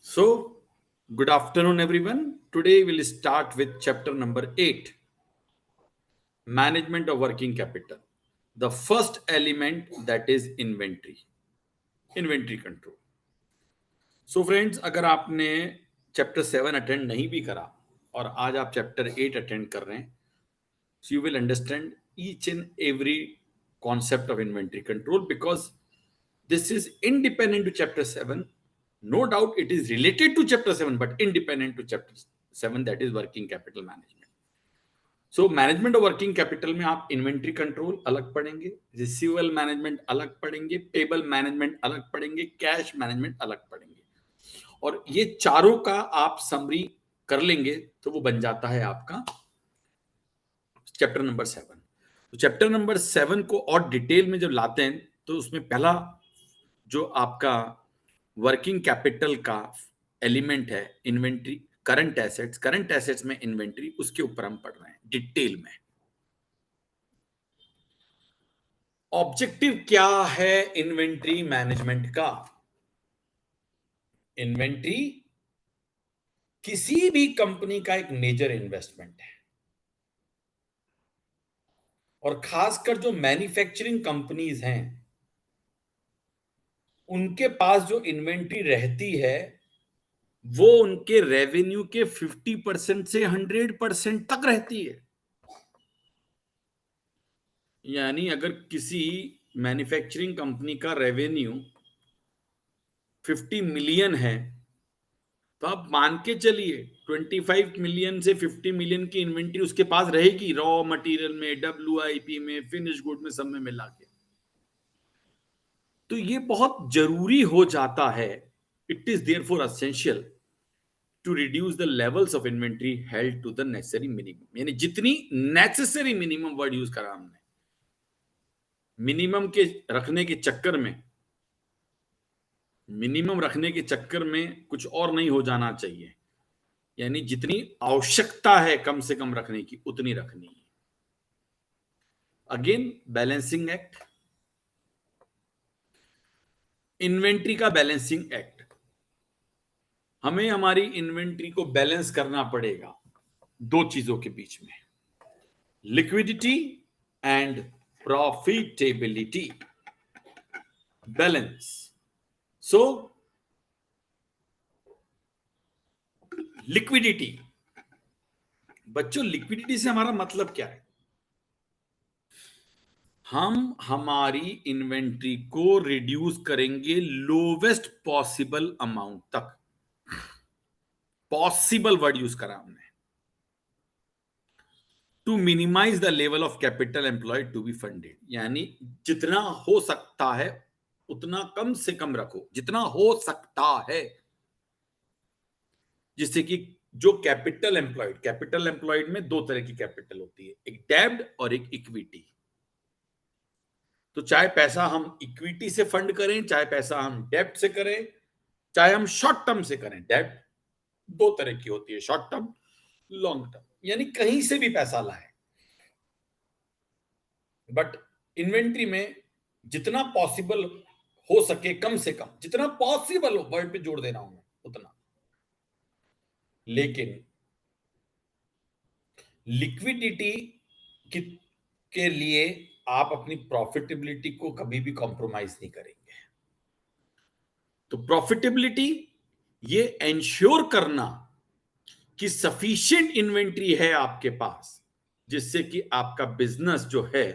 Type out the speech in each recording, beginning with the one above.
So, good afternoon, everyone. Today we'll start with chapter number 8, Management of Working Capital. The first element that is inventory control. So, friends, अगर आपने chapter 7 attend नहीं भी करा और आज आप chapter 8 attend कर रहे हैं, so you will understand each and every concept of inventory control because this is independent to chapter 7. No doubt it is related to chapter 7, but independent to chapter 7, that is working capital management. So management of working capital में आप inventory control अलग पढ़ेंगे, receivable management अलग पढ़ेंगे, payable management अलग पढ़ेंगे, cash management अलग पढ़ेंगे और ये चारों का आप समरी कर लेंगे तो वो बन जाता है आपका चैप्टर नंबर 7। तो चैप्टर नंबर 7 को और डिटेल में जब लाते हैं तो उसमें पहला जो आपका वर्किंग कैपिटल का एलिमेंट है इन्वेंट्री, करंट एसेट्स में इन्वेंट्री, उसके ऊपर हम पढ़ रहे हैं डिटेल में। ऑब्जेक्टिव क्या है इन्वेंट्री मैनेजमेंट का? इन्वेंट्री किसी भी कंपनी का एक मेजर इन्वेस्टमेंट है और खासकर जो मैन्युफैक्चरिंग कंपनीज हैं उनके पास जो इन्वेंट्री रहती है वो उनके रेवेन्यू के 50% से 100% तक रहती है। यानी अगर किसी मैन्युफैक्चरिंग कंपनी का रेवेन्यू 50 मिलियन है तो आप मान के चलिए 25 मिलियन से 50 मिलियन की इन्वेंट्री उसके पास रहेगी, रॉ मटेरियल में, WIP में, फिनिश गुड में, सब में मिला के। तो ये बहुत जरूरी हो जाता है, it is therefore essential to reduce the levels of inventory held to the necessary minimum. यानी जितनी नेसेसरी मिनिमम वर्ड यूज करा हमने, मिनिमम के रखने के चक्कर में कुछ और नहीं हो जाना चाहिए। यानी जितनी आवश्यकता है कम से कम रखने की उतनी रखनी है। अगेन बैलेंसिंग एक्ट, इन्वेंट्री का बैलेंसिंग एक्ट, हमें हमारी इन्वेंट्री को बैलेंस करना पड़ेगा दो चीजों के बीच में, liquidity and profitability balance. So liquidity, बच्चों लिक्विडिटी से हमारा मतलब क्या है? हम हमारी इन्वेंट्री को रिड्यूस करेंगे लोवेस्ट पॉसिबल अमाउंट तक। पॉसिबल वर्ड यूज करा हमने, to minimise the level of capital employed to be funded. यानी जितना हो सकता है उतना कम से कम रखो, जितना हो सकता है, जिससे कि जो कैपिटल एम्प्लॉयड में दो तरह की कैपिटल होती है, एक डेब्ट और एक इक्विटी। तो चाहे पैसा हम इक्विटी से फंड करें, चाहे पैसा हम डेब्ट से करें, चाहे हम शॉर्ट टर्म से करें, डेब्ट दो तरह की होती है, शॉर्ट टर्म, लॉन्ग टर्म, यानी कहीं से भी पैसा लाए। बट इन्वेंट्री में जितना पॉसिबल हो सके, कम से कम जितना पॉसिबल हो, वर्ड पे जोड़ दे रहा हूं मैं, उतना। लेकिन लिक्विडिटी के लिए आप अपनी प्रॉफिटेबिलिटी को कभी भी कॉम्प्रोमाइज नहीं करेंगे। तो प्रॉफिटेबिलिटी ये एंश्योर करना कि सफिशिएंट इन्वेंट्री है आपके पास, जिससे कि आपका बिजनेस जो है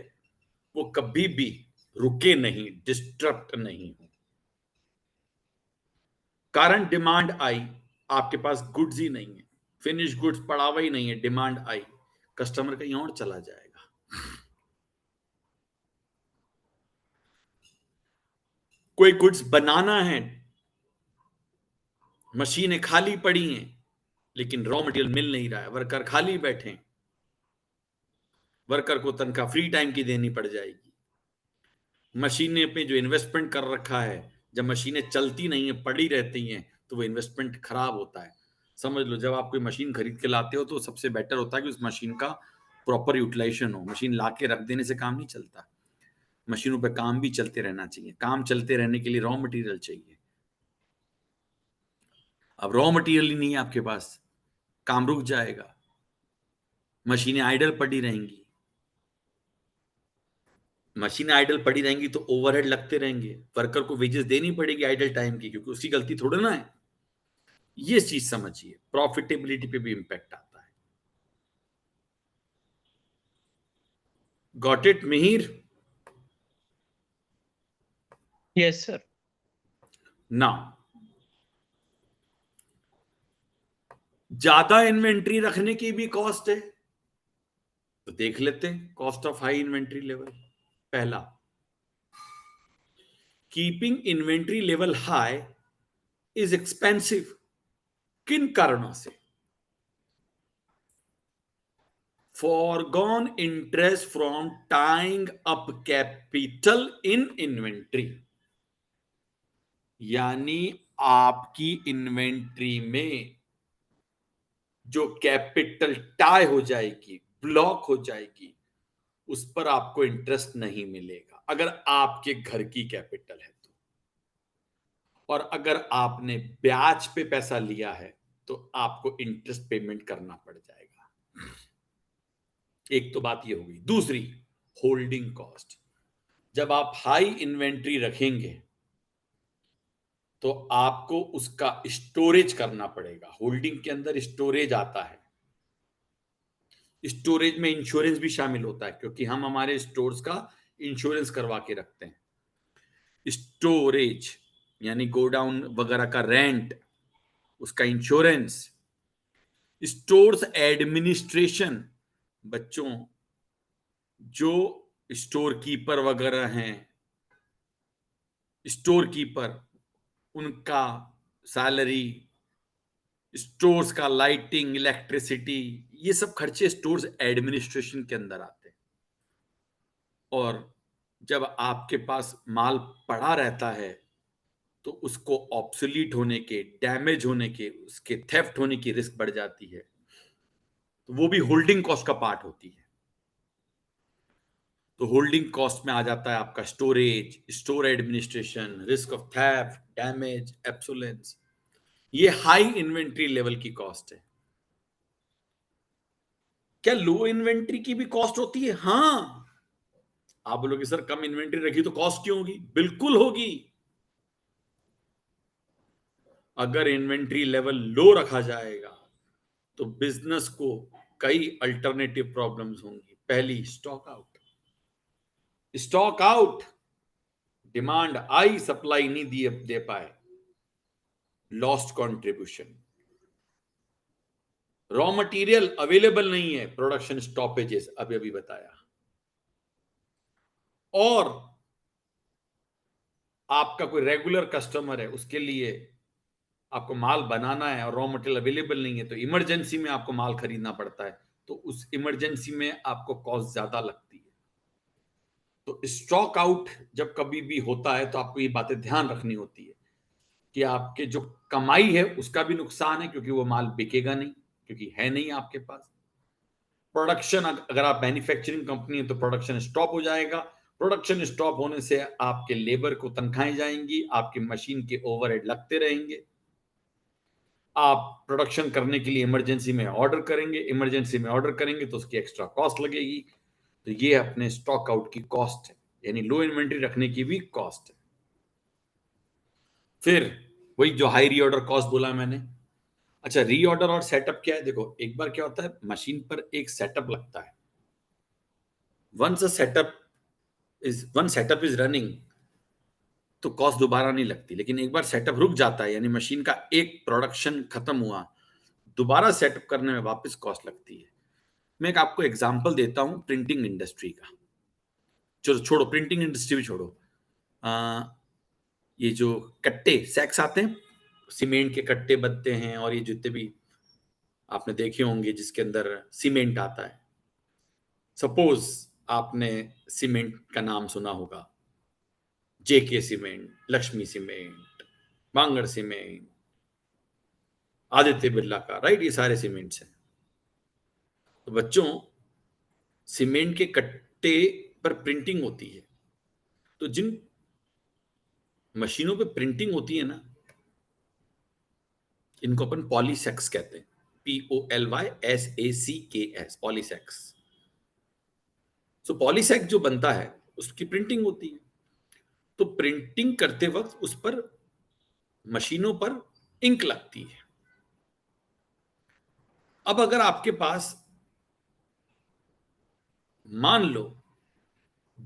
वो कभी भी रुके नहीं, डिस्टर्ब नहीं हो। कारण डिमांड आई, आपके पास गुड्स ही नहीं है, फिनिश गुड्स पड़ा हुआ ही नहीं है, डिमांड आई, कस्टमर कहीं और चला जाएगा। कोई गुड्स बनाना है, मशीनें खाली पड़ी हैं लेकिन रॉ मटेरियल मिल नहीं रहा है, वर्कर खाली बैठे हैं, वर्कर को तनख्वाह फ्री टाइम की देनी पड़ जाएगी। मशीनें पे जो इन्वेस्टमेंट कर रखा है, जब मशीनें चलती नहीं है, पड़ी रहती हैं, तो वो इन्वेस्टमेंट खराब होता है। समझ लो, जब आप कोई मशीन खरीद के लाते हो तो सबसे बेटर होता है कि उस मशीन का प्रॉपर यूटिलाइजेशन हो। मशीन ला के रख देने से काम नहीं चलता, मशीनों पे काम भी चलते रहना चाहिए। काम चलते रहने के लिए रॉ मटेरियल चाहिए। अब रॉ मटेरियल ही नहीं है आपके पास, काम रुक जाएगा, मशीनें आइडल पड़ी रहेंगी। मशीनें आइडल पड़ी रहेंगी तो ओवरहेड लगते रहेंगे, वर्कर को वेजेस देनी पड़ेगी आइडल टाइम की, क्योंकि उसकी गलती थोड़ी ना है। ये चीज समझिए, प्रॉफिटेबिलिटी पे भी इंपैक्ट आता है। Got it Mihir? Yes sir. ना, ज्यादा इन्वेंट्री रखने की भी कॉस्ट है, तो देख लेते हैं cost of high inventory level. पहला, keeping inventory level high is expensive. किन कारणों से? foregone interest from tying up capital in inventory, यानी आपकी इन्वेंट्री में जो कैपिटल टाई हो जाएगी, ब्लॉक हो जाएगी, उस पर आपको इंटरेस्ट नहीं मिलेगा अगर आपके घर की कैपिटल है तो। और अगर आपने ब्याज पे पैसा लिया है तो आपको इंटरेस्ट पेमेंट करना पड़ जाएगा। एक तो बात ये होगी। दूसरी, होल्डिंग कॉस्ट। जब आप हाई इन्वेंट्री रखेंगे तो आपको उसका स्टोरेज करना पड़ेगा। होल्डिंग के अंदर स्टोरेज आता है। स्टोरेज में इंश्योरेंस भी शामिल होता है, क्योंकि हम हमारे स्टोर्स का इंश्योरेंस करवा के रखते हैं। स्टोरेज यानी गोडाउन वगैरह का रेंट, उसका इंश्योरेंस। स्टोर्स एडमिनिस्ट्रेशन, बच्चों जो स्टोर कीपर वगैरह हैं, स्टोर कीपर, उनका सैलरी, स्टोर्स का लाइटिंग, इलेक्ट्रिसिटी, ये सब खर्चे स्टोर्स एडमिनिस्ट्रेशन के अंदर आते हैं। और जब आपके पास माल पड़ा रहता है तो उसको ऑब्सोलीट होने के, डैमेज होने के, उसके थेफ्ट होने की रिस्क बढ़ जाती है, तो वो भी होल्डिंग कॉस्ट का पार्ट होती है। तो होल्डिंग कॉस्ट में आ जाता है आपका storage, store administration, risk of theft, damage, obsolescence. ये हाई इन्वेंट्री लेवल की कॉस्ट है। क्या लो इन्वेंट्री की भी कॉस्ट होती है? हाँ। आप बोलोगे सर कम इन्वेंट्री रखी तो कॉस्ट क्यों होगी? बिल्कुल होगी। अगर इन्वेंट्री लेवल लो रखा जाएगा तो बिजनेस को कई अल्टरनेटिव प्रॉब्लम्स होंगी। पहली, stock out. Stock out, demand आई, सप्लाई नहीं दे पाए, lost contribution. Raw material available नहीं है, प्रोडक्शन स्टॉपेजेस, अभी अभी बताया। और आपका कोई रेगुलर कस्टमर है, उसके लिए आपको माल बनाना है और रॉ मटेरियल अवेलेबल नहीं है, तो इमरजेंसी में आपको माल खरीदना पड़ता है, तो उस इमरजेंसी में आपको कॉस्ट ज्यादा लगती है। तो स्टॉक आउट जब कभी भी होता है तो आपको ये बातें ध्यान रखनी होती है कि आपके जो कमाई है उसका भी नुकसान है, क्योंकि वो माल बिकेगा नहीं, क्योंकि है नहीं आपके पास। प्रोडक्शन, अगर आप मैन्युफैक्चरिंग कंपनी है तो प्रोडक्शन स्टॉप हो जाएगा। प्रोडक्शन स्टॉप होने से आपके लेबर को तनख्वाहें जाएंगी, आपकी मशीन के ओवरहेड लगते रहेंगे। आप प्रोडक्शन करने के लिए इमरजेंसी में ऑर्डर करेंगे, इमरजेंसी में ऑर्डर करेंगे तो उसकी एक्स्ट्रा कॉस्ट लगेगी। तो ये अपने स्टॉक आउट की कॉस्ट है, यानी लो इन्वेंट्री रखने की भी कॉस्ट है। फिर वही जो हाई रीऑर्डर कॉस्ट बोला मैंने। अच्छा, रीऑर्डर और सेटअप क्या है? देखो, एक बार क्या होता है, मशीन पर एक सेटअप लगता है। Once a setup one setup is running तो कॉस्ट दोबारा नहीं लगती। लेकिन एक बार सेटअप रुक जाता है, यानी मशीन का एक प्रोडक्शन खत्म हुआ, दोबारा सेटअप करने में वापस कॉस्ट लगती है। मैं एक आपको एग्जांपल देता हूं प्रिंटिंग इंडस्ट्री का। चलो छोड़ो, प्रिंटिंग इंडस्ट्री भी छोड़ो। आ, ये जो कट्टे सैक्स आते हैं, सीमेंट के कट्टे बनते हैं, और ये जितने भी आपने देखे होंगे जिसके अंदर सीमेंट आता है। सपोज आपने सीमेंट का नाम सुना होगा, JK cement, Lakshmi cement, Bangur cement, Aditya Birla का, राइट? ये सारे सीमेंट्स हैं। तो बच्चों, सीमेंट के कट्टे पर प्रिंटिंग होती है। तो जिन मशीनों पे प्रिंटिंग होती है ना, इनको अपन पॉलीसेक्स कहते हैं, POLYSACKS, पॉलीसेक्स। सो पॉलीसेक्स जो बनता है उसकी प्रिंटिंग होती है। तो प्रिंटिंग करते वक्त उस पर मशीनों पर इंक लगती है। अब अगर आपके पास मान लो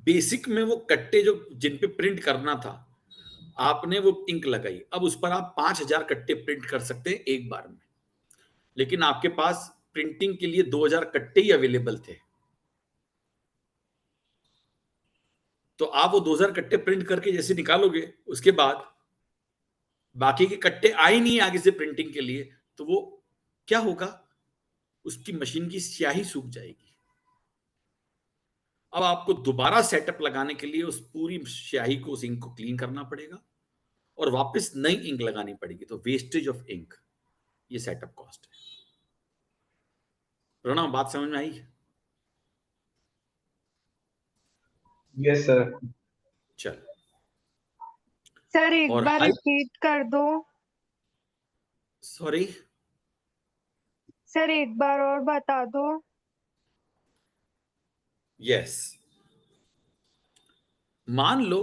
बेसिक में वो कट्टे जो जिन पे प्रिंट करना था, आपने वो इंक लगाई, अब उस पर आप 5,000 कट्टे प्रिंट कर सकते हैं एक बार में, लेकिन आपके पास प्रिंटिंग के लिए 2,000 कट्टे ही अवेलेबल थे। तो आप वो 2,000 कट्टे प्रिंट करके जैसे निकालोगे, उसके बाद बाकी के कट्टे आए नहीं आगे से प्रिंटिंग के लिए, तो वो क्या होगा, उसकी मशीन की स्याही सूख जाएगी। अब आपको दोबारा सेटअप लगाने के लिए उस पूरी स्याही को, उस इंक को क्लीन करना पड़ेगा और वापस नई इंक लगानी पड़ेगी। तो वेस्टेज ऑफ इंक, ये सेटअप कॉस्ट है। प्रणव, बात समझ में आई? Yes sir. चल। सर एक और बार हाई, रिपीट कर दो। सॉरी, सर एक बार और बता दो। यस, मान लो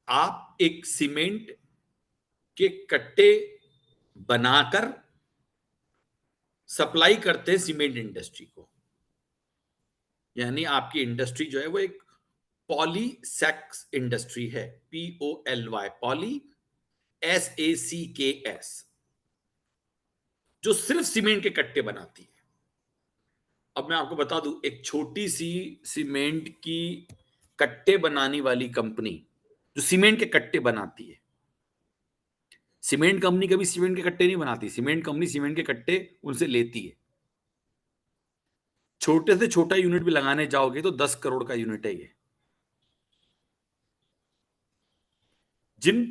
आप एक सीमेंट के कट्टे बनाकर सप्लाई करते हैं सीमेंट इंडस्ट्री को, यानी आपकी इंडस्ट्री जो है वो एक पॉलीसेक्स इंडस्ट्री है, POLY, पॉली SACKS, जो सिर्फ सीमेंट के कट्टे बनाती है। अब मैं आपको बता दूं, एक छोटी सी सीमेंट की कट्टे बनाने वाली कंपनी जो सीमेंट के कट्टे बनाती है, सीमेंट कंपनी कभी सीमेंट के कट्टे नहीं बनाती, सीमेंट कंपनी सीमेंट के कट्टे उनसे लेती है। छोटे से छोटा यूनिट भी लगाने जाओगे तो 10 करोड़ का यूनिट है ये। जिन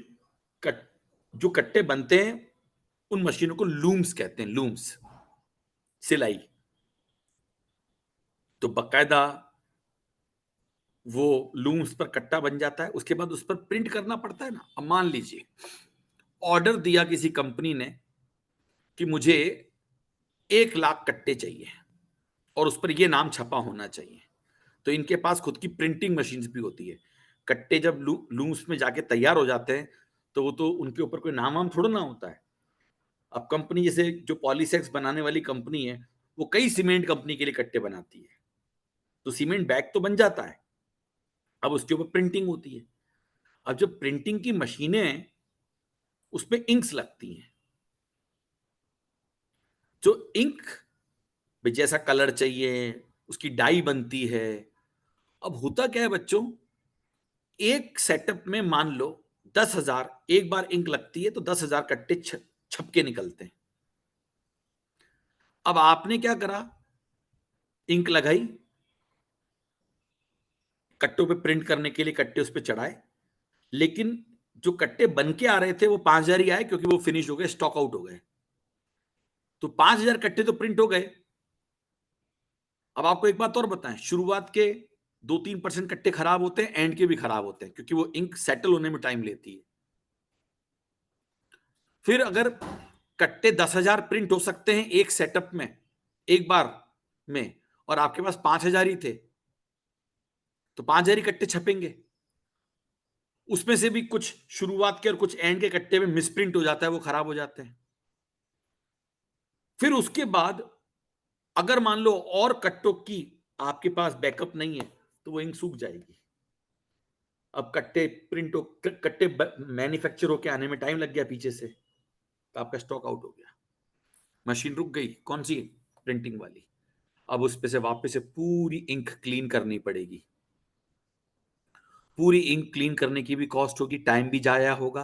कट जो कट्टे बनते हैं उन मशीनों को लूम्स कहते हैं, लूम्स, सिलाई। तो बकायदा वो लूम्स पर कट्टा बन जाता है, उसके बाद उस पर प्रिंट करना पड़ता है ना। अब मान लीजिए ऑर्डर दिया किसी कंपनी ने कि मुझे 1,00,000 कट्टे चाहिए और उस पर यह नाम छपा होना चाहिए, तो इनके पास खुद की प्रिंटिंग मशीन भी होती है। कट्टे जब लूम्स में जाके तैयार हो जाते हैं तो वो तो उनके ऊपर कोई नाम वाम थोड़ा ना होता है। अब कंपनी जैसे जो पॉलीसेक्स बनाने वाली कंपनी है, वो कई सीमेंट कंपनी के लिए कट्टे बनाती है, तो सीमेंट बैग तो बन जाता है, अब उसके ऊपर प्रिंटिंग होती है। अब जब प्रिंटिंग की मशीनें, उसमें इंक्स लगती हैं, जो इंक जैसा कलर चाहिए उसकी डाई बनती है। अब होता क्या है बच्चों, एक सेटअप में मान लो 10,000 एक बार इंक लगती है, तो 10,000 कट्टे छपके निकलते हैं। अब आपने क्या करा, इंक लगाई, कट्टों पे प्रिंट करने के लिए कट्टे उस पर चढ़ाए, लेकिन जो कट्टे बन के आ रहे थे वो 5,000 ही आए, क्योंकि वो फिनिश हो गए, स्टॉक आउट हो गए। तो 5,000 कट्टे तो प्रिंट हो गए। अब आपको एक बात और बताएं, शुरुआत के 2-3% कट्टे खराब होते हैं, एंड के भी खराब होते हैं, क्योंकि वो इंक सेटल होने में टाइम लेती है। फिर अगर कट्टे 10,000 प्रिंट हो सकते हैं एक सेटअप में, एक बार में, और आपके पास 5,000 ही थे, तो 5,000 ही कट्टे छपेंगे। उसमें से भी कुछ शुरुआत के और कुछ एंड के कट्टे में मिसप्रिंट हो जाता है, वो खराब हो जाते हैं। फिर उसके बाद अगर मान लो और कट्टों की आपके पास बैकअप नहीं है, तो वो इंक सूख जाएगी। अब कट्टे प्रिंट हो, कट्टे मैन्युफैक्चर होके आने में टाइम लग गया पीछे से, तो आपका स्टॉक आउट हो गया, मशीन रुक गई। कौन सी? प्रिंटिंग वाली। अब उस पे से वापस से पूरी इंक क्लीन करनी पड़ेगी। पूरी इंक क्लीन करने की भी कॉस्ट होगी, टाइम भी जाया होगा।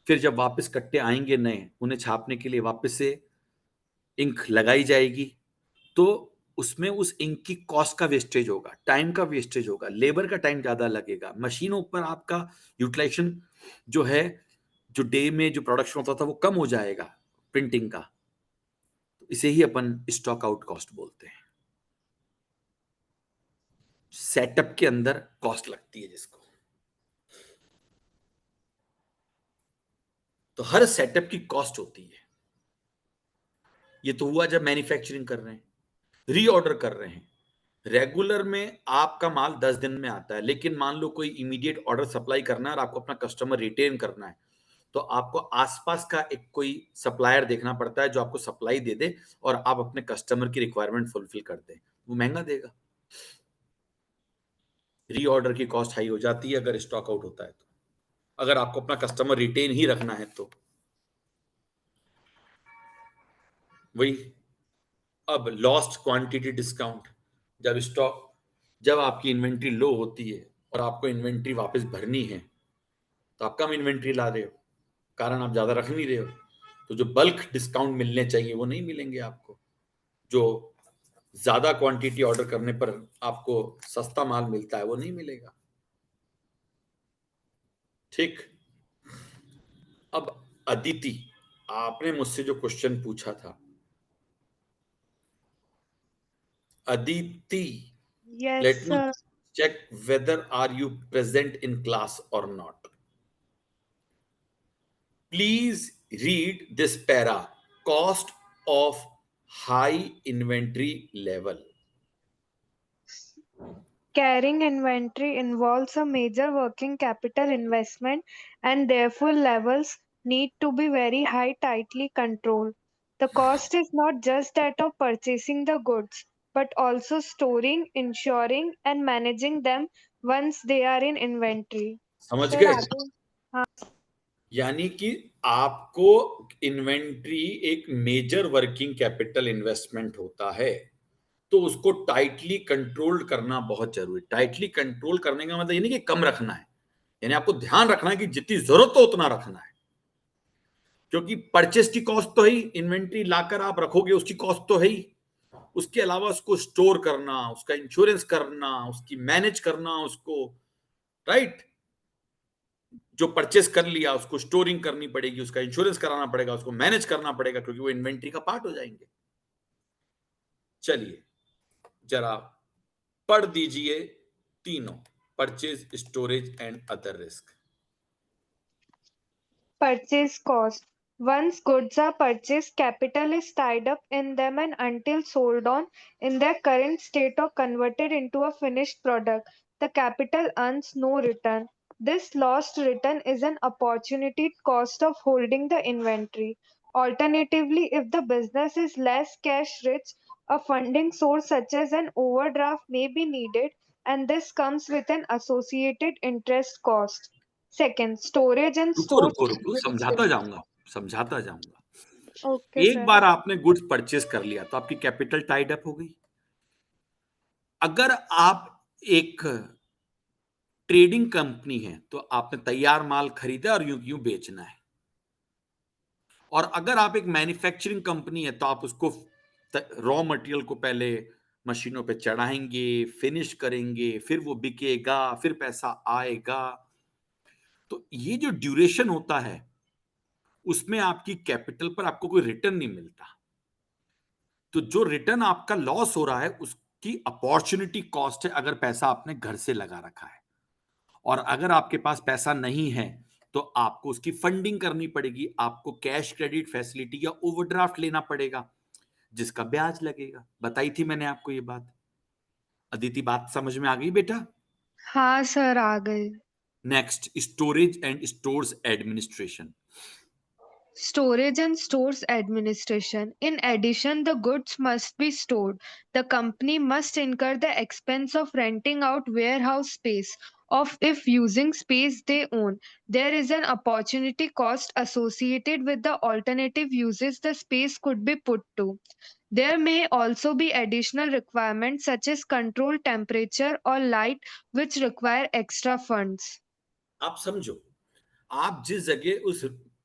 फिर जब वापस कट्टे आएंगे नए, उन्हें छापने के लिए वापस से इंक लगाई जाएगी, तो उसमें उस इंक की कॉस्ट का वेस्टेज होगा, टाइम का वेस्टेज होगा, लेबर का टाइम ज्यादा लगेगा, मशीनों पर आपका यूटिलाइजेशन जो है, जो डे में जो प्रोडक्शन होता था वो कम हो जाएगा प्रिंटिंग का। तो इसे ही अपन स्टॉक आउट कॉस्ट बोलते हैं। सेटअप के अंदर कॉस्ट लगती है जिसको। तो हर सेटअप की कॉस्ट होती है। ये तो हुआ जब मैन्युफैक्चरिंग कर रहे हैं, रीऑर्डर कर रहे हैं। रेगुलर में आपका माल 10 दिन में आता है, लेकिन मान लो कोई इमीडिएट ऑर्डर सप्लाई करना है और आपको अपना कस्टमर रिटेन करना है, तो आपको आसपास का एक कोई सप्लायर देखना पड़ता है जो आपको सप्लाई दे दे और आप अपने कस्टमर की रिक्वायरमेंट फुलफिल कर दें। वो महंगा देगा, रीऑर्डर की कॉस्ट हाई हो जाती है अगर स्टॉक आउट होता है तो, अगर आपको अपना कस्टमर रिटेन ही रखना है तो। वही अब लॉस्ट क्वांटिटी डिस्काउंट, जब आपकी इन्वेंट्री लो होती है और आपको इन्वेंट्री वापस भरनी है तो आप कम इन्वेंट्री ला रहे हो, कारण आप ज्यादा रख नहीं रहे हो, तो जो बल्क डिस्काउंट मिलने चाहिए वो नहीं मिलेंगे आपको। जो ज्यादा क्वांटिटी ऑर्डर करने पर आपको सस्ता माल मिलता है वो नहीं मिलेगा। ठीक। अब अदिति, आपने मुझसे जो क्वेश्चन पूछा था, Aditi, Yes, let me sir. check whether are you present in class or not. Please read this para, cost of high inventory level. Carrying inventory involves a major working capital investment, and therefore levels need to be very high, tightly controlled. The cost is not just that of purchasing the goods, but also storing, ensuring, and managing them once they are in inventory. समझ Sir, गए? आगे? हाँ, यानी कि आपको inventory एक major working capital investment होता है, तो उसको टाइटली कंट्रोल करना बहुत जरूरी। टाइटली कंट्रोल करने का मतलब ये नहीं कि कम रखना है, यानी आपको ध्यान रखना है कि जितनी जरूरत हो उतना रखना है, क्योंकि परचेस की कॉस्ट तो है ही, इन्वेंट्री लाकर आप रखोगे उसकी कॉस्ट तो है ही, उसके अलावा उसको स्टोर करना, उसका इंश्योरेंस करना, उसकी मैनेज करना, उसको, राइट, जो परचेस कर लिया उसको स्टोरिंग करनी पड़ेगी, उसका इंश्योरेंस कराना पड़ेगा, उसको मैनेज करना पड़ेगा, क्योंकि वो इन्वेंट्री का पार्ट हो जाएंगे। चलिए जरा पढ़ दीजिए तीनों, purchase, storage and other risk. purchase cost. Once goods are purchased, capital is tied up in them and until sold on in their current state or converted into a finished product, the capital earns no return. This lost return is an opportunity cost of holding the inventory. Alternatively, if the business is less cash rich, a funding source such as an overdraft may be needed, and this comes with an associated interest cost. Second, storage and रुको store रुको रुको, समझाता administration. जाऊंगा, समझाता जाऊंगा। Okay, एक sir. बार आपने goods purchase कर लिया तो आपकी कैपिटल टाइड अप हो गई। अगर आप एक ट्रेडिंग कंपनी है तो आपने तैयार माल खरीदा और यूं यूं बेचना है, और अगर आप एक मैन्युफैक्चरिंग कंपनी है तो आप उसको रॉ मटेरियल को पहले मशीनों पे चढ़ाएंगे, फिनिश करेंगे, फिर वो बिकेगा, फिर पैसा आएगा। तो ये जो ड्यूरेशन होता है उसमें आपकी कैपिटल पर आपको कोई रिटर्न नहीं मिलता। तो जो रिटर्न आपका लॉस हो रहा है उसकी अपॉर्चुनिटी कॉस्ट है, अगर पैसा आपने घर से लगा रखा है। और अगर आपके पास पैसा नहीं है तो आपको उसकी फंडिंग करनी पड़ेगी, आपको कैश क्रेडिट फैसिलिटी या ओवरड्राफ्ट लेना पड़ेगा जिसका ब्याज लगेगा। बताई थी मैंने आपको ये बात। अदिति, बात समझ में आ गई बेटा? हाँ सर, आ गए। Next, storage and stores administration. Storage and stores administration. In addition, the goods must be stored. The company must incur the expense of renting out warehouse space, of if using space they own. There is an opportunity cost associated with the alternative uses the space could be put to. There may also be additional requirements such as control temperature or light, which require extra funds. आप समझो, आप जिस जगह उस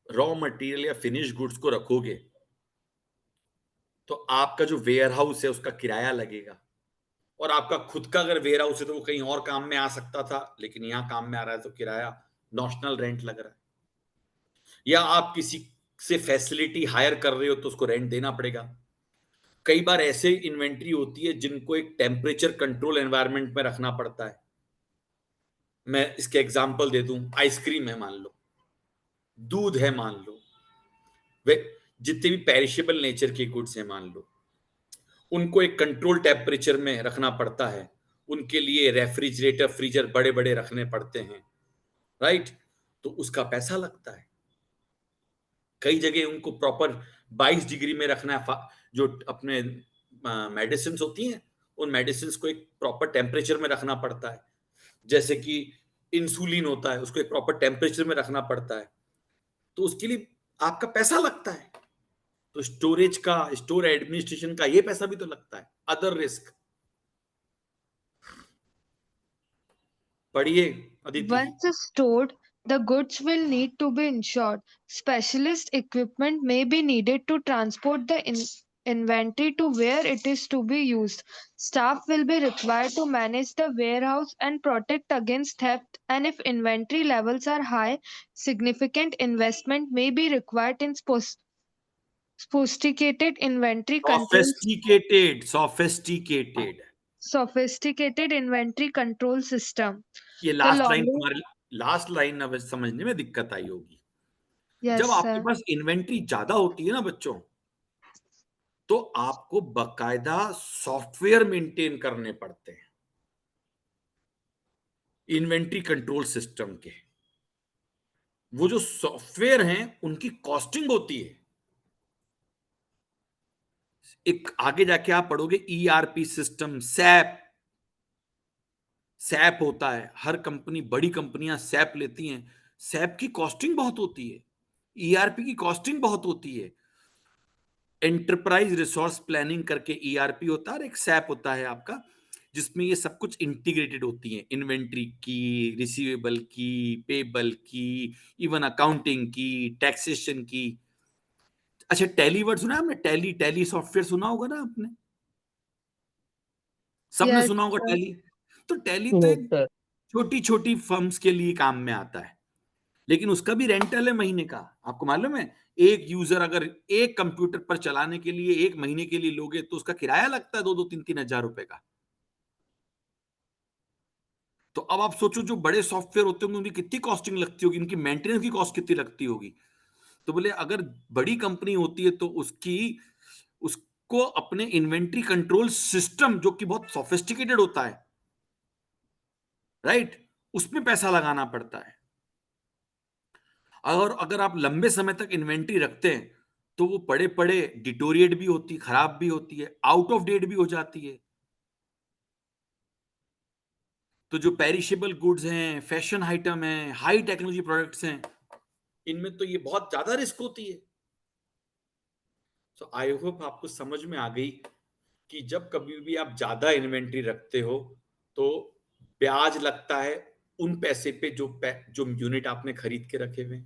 raw material या finish goods को रखोगे तो आपका जो वेयर हाउस है उसका किराया लगेगा, और आपका खुद का अगर वेयर हाउस है तो वो कहीं और काम में आ सकता था, लेकिन यहां काम में आ रहा है तो किराया, नॉशनल रेंट लग रहा है। या आप किसी से फैसिलिटी हायर कर रहे हो तो उसको रेंट देना पड़ेगा। कई बार ऐसे इन्वेंट्री होती है जिनको एक टेम्परेचर कंट्रोल एनवायरनमेंट में रखना पड़ता है। मैं इसके एग्जांपल दे दूं, आइसक्रीम है मान लो, दूध है मान लो, वे जितने भी पेरिशेबल नेचर के गुड्स हैं मान लो, उनको एक कंट्रोल टेम्परेचर में रखना पड़ता है, उनके लिए रेफ्रिजरेटर फ्रीजर बड़े बड़े रखने पड़ते हैं, राइट? तो उसका पैसा लगता है। कई जगह उनको प्रॉपर 22 डिग्री में रखना है, जो अपने मेडिसिन होती हैं उन मेडिसिन को एक प्रॉपर टेम्परेचर में रखना पड़ता है। जैसे कि इंसुलिन होता है, उसको एक प्रॉपर टेम्परेचर में रखना पड़ता है, तो उसके लिए आपका पैसा लगता है। तो स्टोरेज का, स्टोर एडमिनिस्ट्रेशन का ये पैसा भी तो लगता है। अदर रिस्क पढ़िए Aditi. Once stored, the goods will need to be insured. Specialist equipment may be needed to transport the inventory to where it is to be used. Staff will be required to manage the warehouse and protect against theft. And if inventory levels are high, significant investment may be required in sophisticated inventory controls. Sophisticated Sophisticated inventory control system. ये The last line longer, तुम्हारी, last line अब समझने में दिक्कत आई होगी। yes, जब आपके sir. पास inventory ज्यादा होती है ना बच्चों, तो आपको बकायदा सॉफ्टवेयर मेंटेन करने पड़ते हैं इन्वेंट्री कंट्रोल सिस्टम के। वो जो सॉफ्टवेयर हैं उनकी कॉस्टिंग होती है। एक आगे जाके आप पढ़ोगे ईआरपी सिस्टम, सैप होता है। हर कंपनी, बड़ी कंपनियां सैप लेती हैं, सैप की कॉस्टिंग बहुत होती है, ईआरपी की कॉस्टिंग बहुत होती है। एंटरप्राइज रिसोर्स प्लानिंग करके ईआरपी होता है और एक सैप होता है आपका, जिसमें ये सब कुछ इंटीग्रेटेड होती है, इन्वेंट्री की, रिसीवेबल की, पेबल की, इवन अकाउंटिंग की, टैक्सेशन की। अच्छा, टैली वर्ड सुना है आपने? टैली, टैली सॉफ्टवेयर सुना होगा ना आपने, सबने Yes, सुना होगा sir. टैली। तो टैली तो Yes, एक sir. छोटी छोटी फर्म्स के लिए काम में आता है, लेकिन उसका भी रेंटल है महीने का। आपको मालूम है, एक यूजर अगर एक कंप्यूटर पर चलाने के लिए 1 महीने के लिए लोगे तो उसका किराया लगता है 2-3 हजार रुपए का। तो अब आप सोचो, जो बड़े सॉफ्टवेयर होते होंगे उनकी कितनी कॉस्टिंग लगती होगी, इनकी मेंटेनेंस की कॉस्ट कितनी लगती होगी। तो बोले अगर बड़ी कंपनी होती है तो उसको अपने इन्वेंट्री कंट्रोल सिस्टम, जो कि बहुत सोफिस्टिकेटेड होता है, राइट, उसमें पैसा लगाना पड़ता है। और अगर आप लंबे समय तक इन्वेंट्री रखते हैं तो वो पड़े पड़े डिटोरिएट भी होती, खराब भी होती है, आउट ऑफ डेट भी हो जाती है। तो जो पेरिशेबल गुड्स हैं, फैशन आइटम हैं, हाई टेक्नोलॉजी प्रोडक्ट्स हैं, इनमें तो ये बहुत ज्यादा रिस्क होती है। सो आई होप आपको समझ में आ गई कि जब कभी भी आप ज्यादा इन्वेंट्री रखते हो तो ब्याज लगता है उन पैसे पे जो यूनिट आपने खरीद के रखे हुए,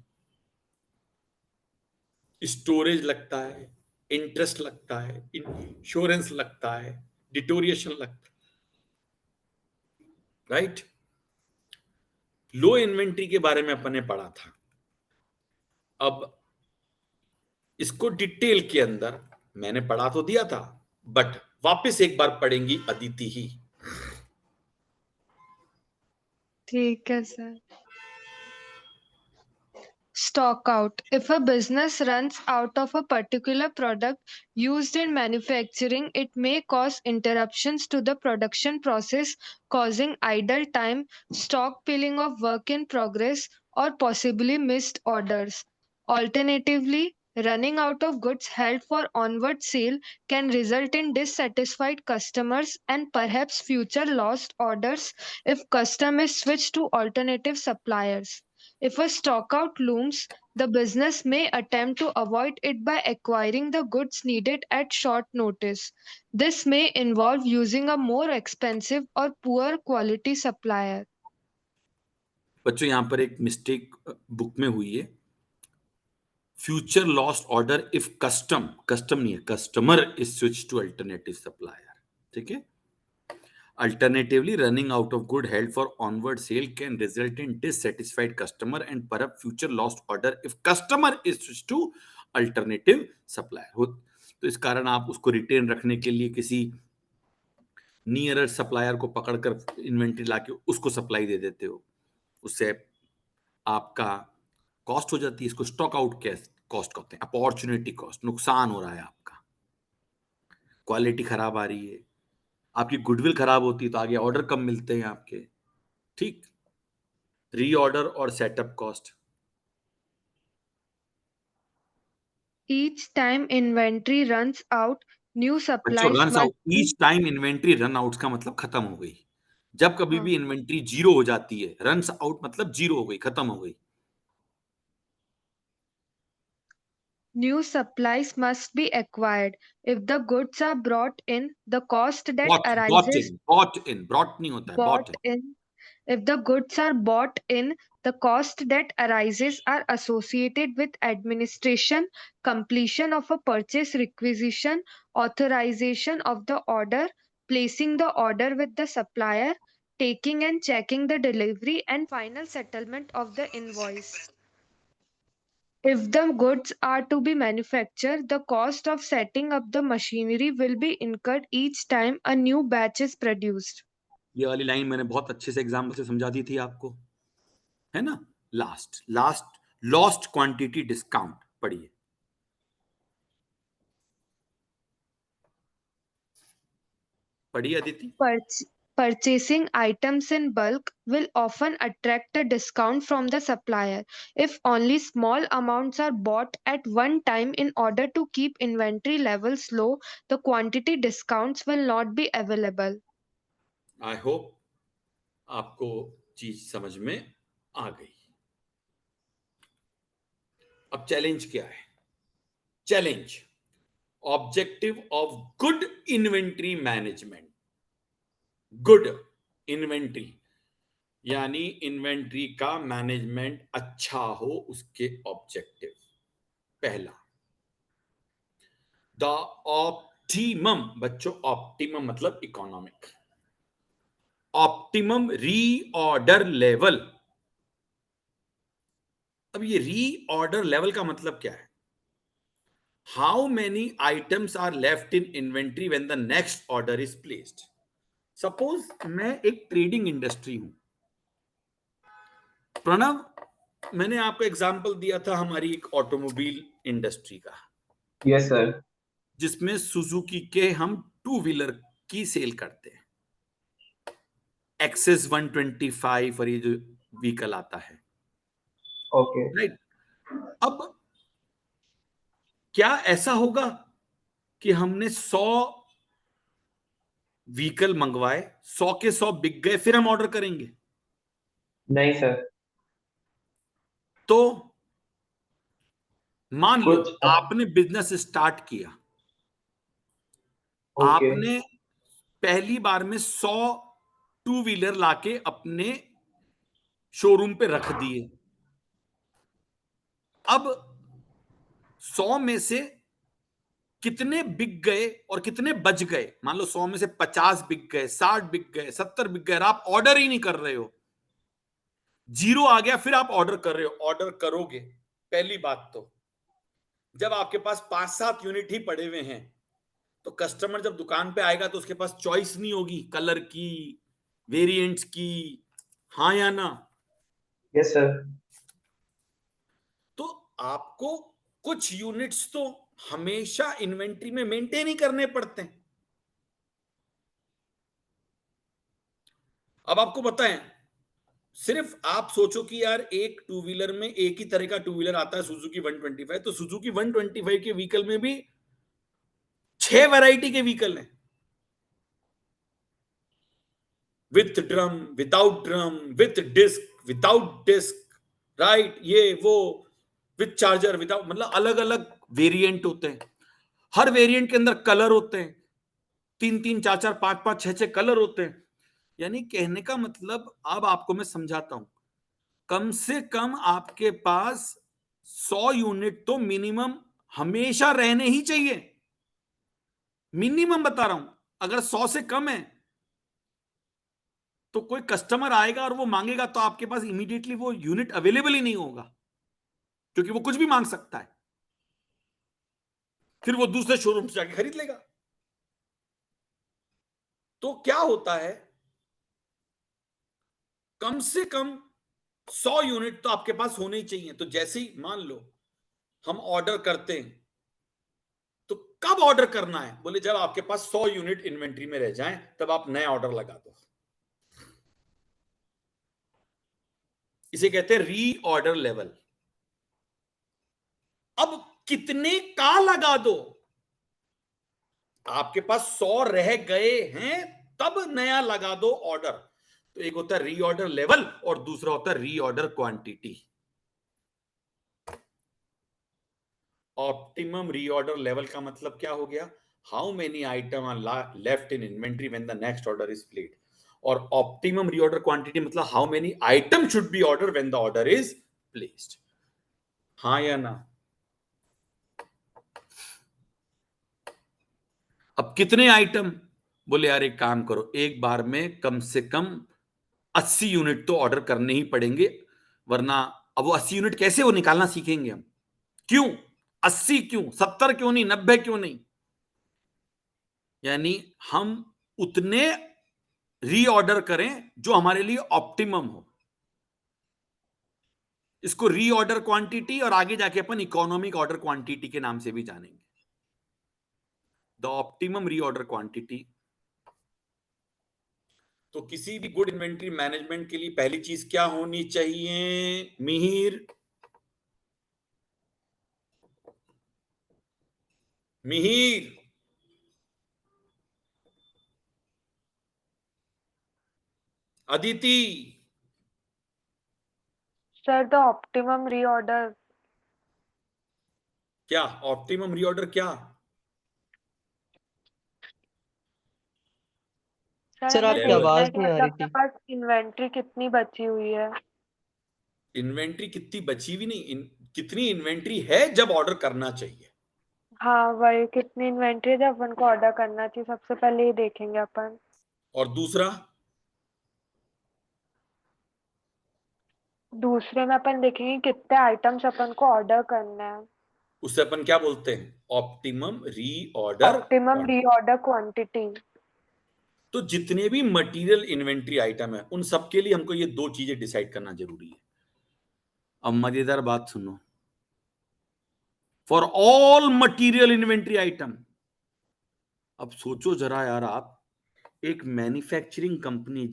स्टोरेज लगता है, इंटरेस्ट लगता है, इंश्योरेंस लगता है, डिटोरिएशन लगता है, राइट। लो इन्वेंट्री के बारे में अपन ने पढ़ा था। अब इसको डिटेल के अंदर मैंने पढ़ा तो दिया था, बट वापस एक बार पढ़ेंगी अदिति ही। ठीक है sir. Stock out. If a business runs out of a particular product used in manufacturing, it may cause interruptions to the production process, causing idle time, stockpiling of work in progress, or possibly missed orders. Alternatively, running out of goods held for onward sale can result in dissatisfied customers and perhaps future lost orders if custom is switched to alternative suppliers. If a stockout looms, the business may attempt to avoid it by acquiring the goods needed at short notice. This may involve using a more expensive or poor quality supplier. बच्चों यहां पर एक mistake book में हुई है। Future lost order if custom नहीं है, customer is switch to alternative supplier, ठीक है। Alternatively, running out of good held for onward sale can result in dissatisfied customer and perhaps future lost order if customer is switched to alternative supplier. तो इस कारण आप उसको retain रखने के लिए किसी नियरर सप्लायर को पकड़कर इन्वेंट्री लाके उसको सप्लाई दे देते हो, उससे आपका कॉस्ट हो जाती है, इसको स्टॉक आउट कॉस्ट कहते हैं, अपॉर्चुनिटी कॉस्ट। नुकसान हो रहा है आपका, क्वालिटी खराब आ रही है, आपकी गुडविल खराब होती है तो आगे ऑर्डर कम मिलते हैं आपके, ठीक। रीऑर्डर और setup cost. Each time inventory runs out, new बच्चों, supplies run must out, each time inventory run out का मतलब खत्म हो गई। जब कभी हाँ, भी इन्वेंट्री जीरो हो जाती है, रन आउट मतलब जीरो हो गई, खत्म हो गई। new supplies must be acquired. If the goods are brought in, the cost that arises brought नहीं होता है, bought bought in। in if the goods are bought in, the cost that arises are associated with administration, completion of a purchase requisition, authorization of the order, placing the order with the supplier, taking and checking the delivery, and final settlement of the invoice. If the goods are to be manufactured, the cost of setting up the machinery will be incurred each time a new batch is produced. ये वाली line मैंने बहुत अच्छे से example से समझा दी थी आपको, है ना। लास्ट लॉस्ट क्वांटिटी डिस्काउंट पढ़िए। पढ़िए Aditi. Purchasing items in bulk will often attract a discount from the supplier. If only small amounts are bought at one time in order to keep inventory levels low, the quantity discounts will not be available. I hope आपको चीज समझ में आ गई। अब challenge क्या है? Challenge, objective of good inventory management. Good inventory यानी inventory का मैनेजमेंट अच्छा हो, उसके ऑब्जेक्टिव। पहला, द ऑप्टिमम, बच्चों ऑप्टिमम मतलब इकोनॉमिक, ऑप्टिमम रीऑर्डर लेवल। अब ये रीऑर्डर लेवल का मतलब क्या है? How many items are left in inventory when the next order is placed. Suppose मैं एक ट्रेडिंग इंडस्ट्री हूं, प्रणव, मैंने आपको एग्जांपल दिया था हमारी एक ऑटोमोबाइल इंडस्ट्री का, Yes, sir. जिसमें सुजुकी के हम टू व्हीलर की सेल करते हैं, एक्सेस 125 और ये जो व्हीकल आता है, Okay. राइट। अब क्या ऐसा होगा कि हमने 100 व्हीकल मंगवाए, 100 के 100 बिक गए, फिर हम ऑर्डर करेंगे? नहीं सर, तो मान लो कुछ आपने बिजनेस स्टार्ट किया, ओके आपने पहली बार में 100 टू व्हीलर लाके अपने शोरूम पे रख दिए। अब 100 में से कितने बिक गए और कितने बच गए? मान लो 100 में से 50 बिक गए, 60 बिक गए, 70 बिक गए, आप ऑर्डर ही नहीं कर रहे हो, जीरो आ गया, फिर आप ऑर्डर कर रहे हो। ऑर्डर करोगे, पहली बात तो जब आपके पास 5-7 यूनिट ही पड़े हुए हैं, तो कस्टमर जब दुकान पे आएगा तो उसके पास चॉइस नहीं होगी कलर की, वेरिएंट्स की, हाँ या ना? यस सर, तो आपको कुछ यूनिट्स तो हमेशा इन्वेंट्री में मेंटेन ही करने पड़ते हैं। अब आपको बताएं, सिर्फ आप सोचो कि यार एक टू व्हीलर में एक ही तरह का टू व्हीलर आता है सुजुकी 125, तो सुजुकी 125 के व्हीकल में भी 6 वैरायटी के व्हीकल हैं, with drum, without drum, with disc, without disc, right, ये वो, विथ चार्जर, विदाउट, मतलब अलग अलग वेरिएंट होते हैं। हर वेरिएंट के अंदर कलर होते हैं, 3-3, 4-4, 5-5, 6-6 कलर होते हैं। यानी कहने का मतलब, अब आपको मैं समझाता हूं, कम से कम आपके पास 100 यूनिट तो मिनिमम हमेशा रहने ही चाहिए। मिनिमम बता रहा हूं, अगर 100 से कम है तो कोई कस्टमर आएगा और वो मांगेगा तो आपके पास इमीडिएटली वो यूनिट अवेलेबल ही नहीं होगा, क्योंकि वो कुछ भी मांग सकता है, फिर वो दूसरे शोरूम से जाके खरीद लेगा। तो क्या होता है, कम से कम 100 यूनिट तो आपके पास होने ही चाहिए। तो जैसे ही मान लो हम ऑर्डर करते हैं, तो कब ऑर्डर करना है? बोले जब आपके पास 100 यूनिट इन्वेंट्री में रह जाएं, तब आप नया ऑर्डर लगा दो। इसे कहते हैं री ऑर्डर लेवल। अब कितने का लगा दो? आपके पास 100 रह गए हैं, तब नया लगा दो ऑर्डर। तो एक होता है री ऑर्डर लेवल और दूसरा होता है reorder quantity. Optimum reorder level का मतलब क्या हो गया? How many item are left in inventory when the next order is placed. और ऑप्टिमम रीऑर्डर क्वांटिटी मतलब how many item should be order when the order is placed. हाँ या ना? अब कितने आइटम? बोले यार एक काम करो, एक बार में कम से कम 80 यूनिट तो ऑर्डर करने ही पड़ेंगे, वरना अब वो 80 यूनिट कैसे वो निकालना सीखेंगे हम। क्यों 80? क्यों 70? क्यों नहीं 90? क्यों नहीं? यानी हम उतने रीऑर्डर करें जो हमारे लिए ऑप्टिमम हो। इसको रीऑर्डर क्वांटिटी और आगे जाके अपन इकोनॉमिक ऑर्डर क्वांटिटी के नाम से भी जानेंगे। The optimum reorder quantity. तो किसी भी गुड इन्वेंट्री मैनेजमेंट के लिए पहली चीज क्या होनी चाहिए Mihir? Mihir, Aditi, Sir, the optimum reorder. क्या ऑप्टिमम रीऑर्डर? क्या सर सर हमें आपकी लेवल? देखना है आवाज कि नहीं आ मतलब रही अपने थी। पास इन्वेंट्री कितनी बची हुई है। इन्वेंट्री कितनी बची हुई नहीं, कितनी इन्वेंट्री है जब ऑर्डर करना चाहिए। हाँ वही, कितनी इन्वेंट्री है जब अपन को ऑर्डर करना चाहिए, सबसे पहले ये देखेंगे अपन। और दूसरा? दूसरे में अपन देखेंगे कितने आइटम्स अपन को ऑर्डर करना है। उससे अपन क्या बोलते हैं? Optimum reorder. Optimum reorder quantity. तो जितने भी मटेरियल इन्वेंट्री आइटम है, उन सब के लिए हमको ये दो चीजें डिसाइड करना जरूरी है। अब मजेदार बात सुनो, for all material inventory item. अब सोचो जरा यार, आप एक मैन्युफैक्चरिंग कंपनी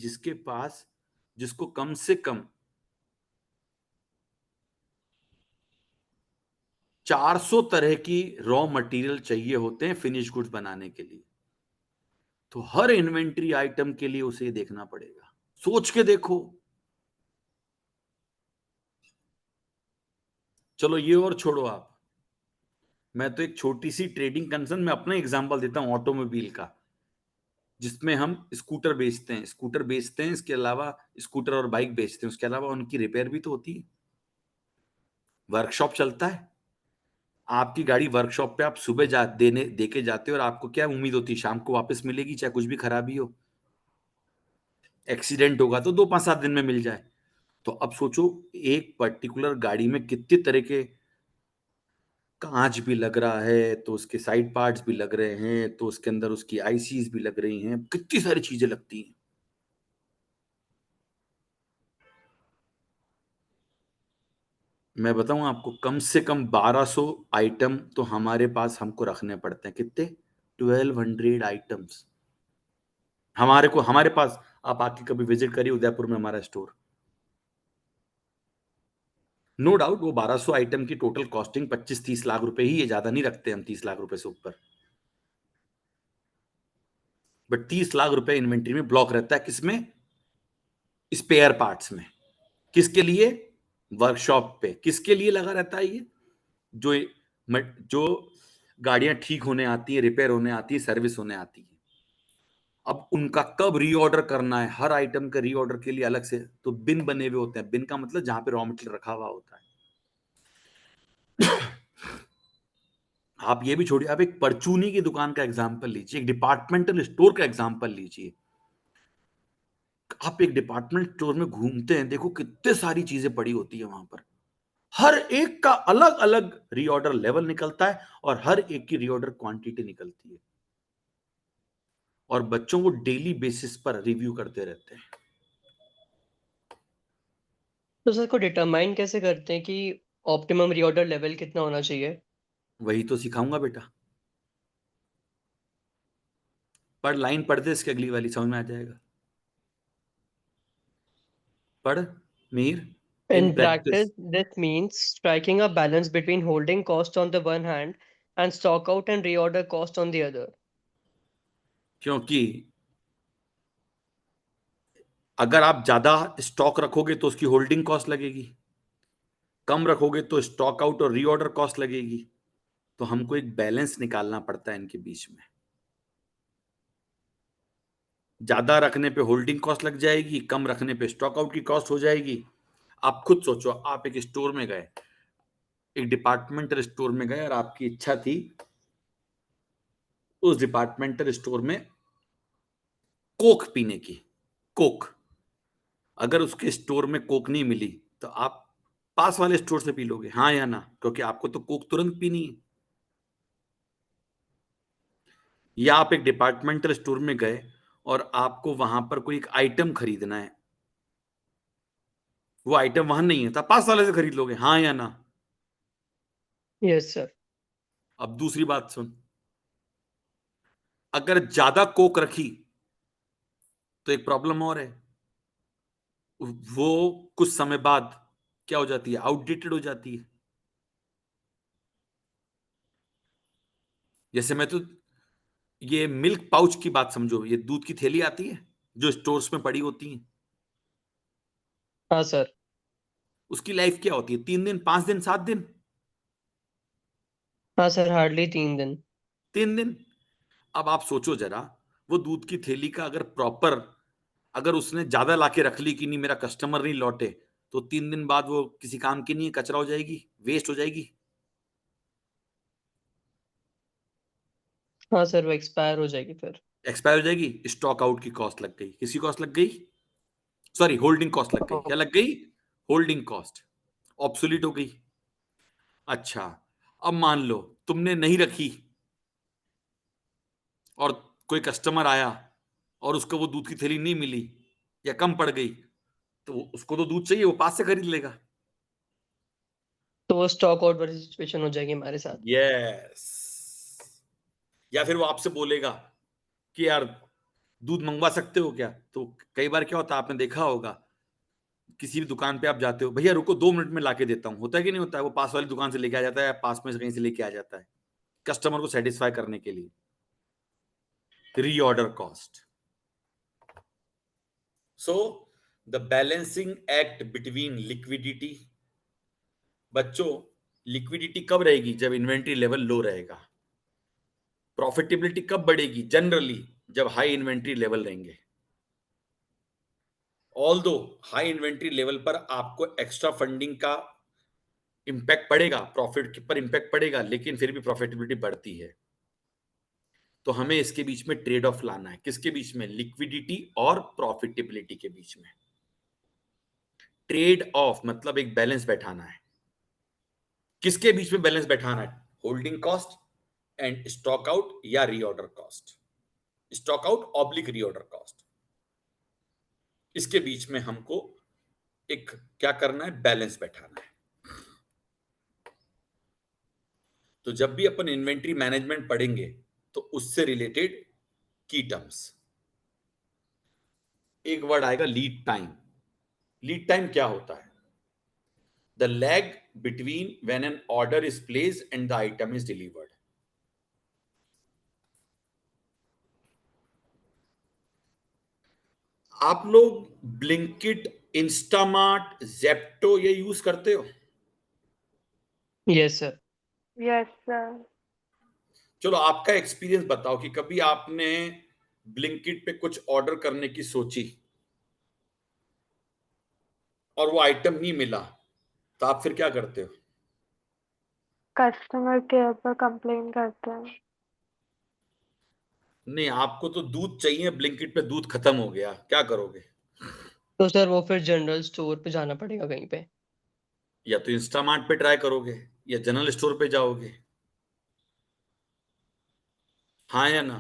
जिसको कम से कम 400 तरह की रॉ मटेरियल चाहिए होते हैं फिनिश गुड्स बनाने के लिए, तो हर इन्वेंट्री आइटम के लिए उसे देखना पड़ेगा। सोच के देखो। चलो ये और छोड़ो आप, मैं तो एक छोटी सी ट्रेडिंग कंसर्न में अपना एग्जांपल देता हूं ऑटोमोबाइल का, जिसमें हम स्कूटर बेचते हैं, इसके अलावा स्कूटर और बाइक बेचते हैं, उसके अलावा उनकी रिपेयर भी तो होती है, वर्कशॉप चलता है। आपकी गाड़ी वर्कशॉप पे आप सुबह दे के जाते हो, और आपको क्या उम्मीद होती है शाम को वापस मिलेगी, चाहे कुछ भी खराबी हो। एक्सीडेंट होगा तो 2-5-7 दिन में मिल जाए। तो अब सोचो, एक पर्टिकुलर गाड़ी में कितने तरह के कांच भी लग रहा है, तो उसके साइड पार्ट्स भी लग रहे हैं, तो उसके अंदर उसकी आईसीज भी लग रही हैं, कितनी सारी चीजें लगती हैं। मैं बताऊं आपको, कम से कम 1200 आइटम तो हमारे पास हमको रखने पड़ते हैं। कितने? 1200 आइटम्स हमारे पास। आप आके कभी विजिट करिए उदयपुर में हमारा स्टोर। नो डाउट वो 1200 आइटम की टोटल कॉस्टिंग 25-30 लाख रुपए ही है, ज्यादा नहीं रखते हम 30 लाख रुपए से ऊपर। बट 30 लाख रुपए इन्वेंट्री में ब्लॉक रहता है, किसमें? स्पेयर पार्ट्स में। किसके लिए? वर्कशॉप पे। किसके लिए लगा रहता है ये? जो जो गाड़ियां ठीक होने आती है, रिपेयर होने आती है, सर्विस होने आती है। अब उनका कब रीऑर्डर करना है, हर आइटम का रीऑर्डर के लिए अलग से तो बिन बने हुए होते हैं। बिन का मतलब जहां पे रॉ मटेरियल रखा हुआ होता है। आप ये भी छोड़िए, आप एक परचूनी की दुकान का एग्जांपल लीजिए, एक डिपार्टमेंटल स्टोर का एग्जांपल लीजिए। आप एक डिपार्टमेंट स्टोर में घूमते हैं, देखो कितने सारी चीजें पड़ी होती है वहां पर। हर एक का अलग अलग रीऑर्डर लेवल निकलता है और हर एक की रीऑर्डर क्वांटिटी निकलती है, और बच्चों को डेली बेसिस पर रिव्यू करते रहते हैं। तो सर को डिटरमाइन कैसे करते हैं कि ऑप्टिमम रीऑर्डर लेवल कितना होना चाहिए? वही तो सिखाऊंगा बेटा। पढ़, लाइन पढ़ दे इसकी अगली वाली, समझ में आ जाएगा। पढ़ मीर। इन In practice. practice, this means striking a balance between holding cost on the one hand and stock out and reorder cost on the other. क्योंकि अगर आप ज्यादा स्टॉक रखोगे तो उसकी होल्डिंग कॉस्ट लगेगी, कम रखोगे तो स्टॉक आउट और रीऑर्डर कॉस्ट लगेगी। तो हमको एक बैलेंस निकालना पड़ता है इनके बीच में। ज्यादा रखने पे होल्डिंग कॉस्ट लग जाएगी, कम रखने पे स्टॉक आउट की कॉस्ट हो जाएगी। आप खुद सोचो, आप एक स्टोर में गए, एक डिपार्टमेंटल स्टोर में गए और आपकी इच्छा थी उस डिपार्टमेंटल स्टोर में कोक पीने की। कोक, अगर उसके स्टोर में कोक नहीं मिली तो आप पास वाले स्टोर से पी लोगे, हाँ या ना? क्योंकि आपको तो कोक तुरंत पीनी है। या आप एक डिपार्टमेंटल स्टोर में गए और आपको वहां पर कोई एक आइटम खरीदना है, वो आइटम वहां नहीं है तो आप पास वाले से खरीद लोगे, हाँ या ना? Yes, sir. अब दूसरी बात सुन, अगर ज्यादा कोक रखी तो एक प्रॉब्लम और है, वो कुछ समय बाद क्या हो जाती है? आउटडेटेड हो जाती है। जैसे मैं तो, ये मिल्क पाउच की बात समझो, ये दूध की थैली आती है जो स्टोर्स में पड़ी होती है, हाँ सर। उसकी लाइफ क्या होती है? 3 दिन, 5 दिन, 7 दिन? हाँ सर, हार्डली 3 दिन। 3 दिन। अब आप सोचो जरा, वो दूध की थैली का अगर प्रॉपर, अगर उसने ज्यादा लाके रख ली कि नहीं मेरा कस्टमर नहीं लौटे, तो 3 दिन बाद वो किसी काम की नहीं है, कचरा हो जाएगी, वेस्ट हो जाएगी। हाँ सर, वो एक्सपायर हो जाएगी फिर। एक्सपायर हो जाएगी, स्टॉक आउट की कॉस्ट लग गई। किसी कॉस्ट लग गई? सॉरी, होल्डिंग कॉस्ट लग गई। क्या लग गई? Holding cost. ऑब्सोलीट हो गई। अच्छा, अब मान लो तुमने नहीं रखी और कोई कस्टमर आया और उसको वो दूध की थैली नहीं मिली या कम पड़ गई, तो उसको तो दूध चाहिए, वो पास से खरीद लेगा। तो वो स्टॉक आउट वाली सिचुएशन हो जाएगी हमारे साथ। यस। या फिर वो आपसे बोलेगा कि यार दूध मंगवा सकते हो क्या? तो कई बार क्या होता है, आपने देखा होगा, किसी भी दुकान पे आप जाते हो, भैया रुको 2 मिनट में लाके देता हूं, होता है कि नहीं होता है? वो पास वाली दुकान से लेके आ जाता है या पास में से कहीं से लेके आ जाता है, कस्टमर को सेटिस्फाई करने के लिए। Reorder cost. So the balancing act between liquidity. बच्चों, लिक्विडिटी कब रहेगी? जब इन्वेंट्री लेवल लो रहेगा। प्रॉफिटेबिलिटी कब बढ़ेगी? जनरली जब हाई इन्वेंट्री लेवल रहेंगे। ऑल्दो हाई इन्वेंट्री लेवल पर आपको एक्स्ट्रा फंडिंग का इंपैक्ट पड़ेगा, प्रॉफिट पर इंपैक्ट पड़ेगा, लेकिन फिर भी प्रॉफिटेबिलिटी बढ़ती है। तो हमें इसके बीच में ट्रेड ऑफ लाना है। किसके बीच में? लिक्विडिटी और प्रॉफिटेबिलिटी के बीच में ट्रेड ऑफ, मतलब एक बैलेंस बैठाना है। किसके बीच में बैलेंस बैठाना है? Holding cost and stock out या reorder cost, stock out oblique reorder cost. इसके बीच में हमको एक क्या करना है? बैलेंस बैठाना है। तो जब भी अपन इन्वेंट्री मैनेजमेंट पढ़ेंगे तो उससे रिलेटेड की टर्म्स, एक वर्ड आएगा लीड टाइम। लीड टाइम क्या होता है? The lag between when an order is placed and the item is delivered. आप लोग ब्लिंकिट, इंस्टामार्ट, जेप्टो ये यूज करते हो? Yes sir. Yes, sir. चलो आपका एक्सपीरियंस बताओ कि कभी आपने ब्लिंकिट पे कुछ ऑर्डर करने की सोची और वो आइटम नहीं मिला, तो आप फिर क्या करते हो? कस्टमर केयर पर कंप्लेन करते हैं। नहीं, आपको तो दूध चाहिए, ब्लिंकिट पे दूध खत्म हो गया, क्या करोगे? तो सर वो फिर जनरल स्टोर पे जाना पड़ेगा कहीं पे। या तो इंस्टामार्ट पे ट्राई करोगे या जनरल स्टोर पे जाओगे, हाँ या ना?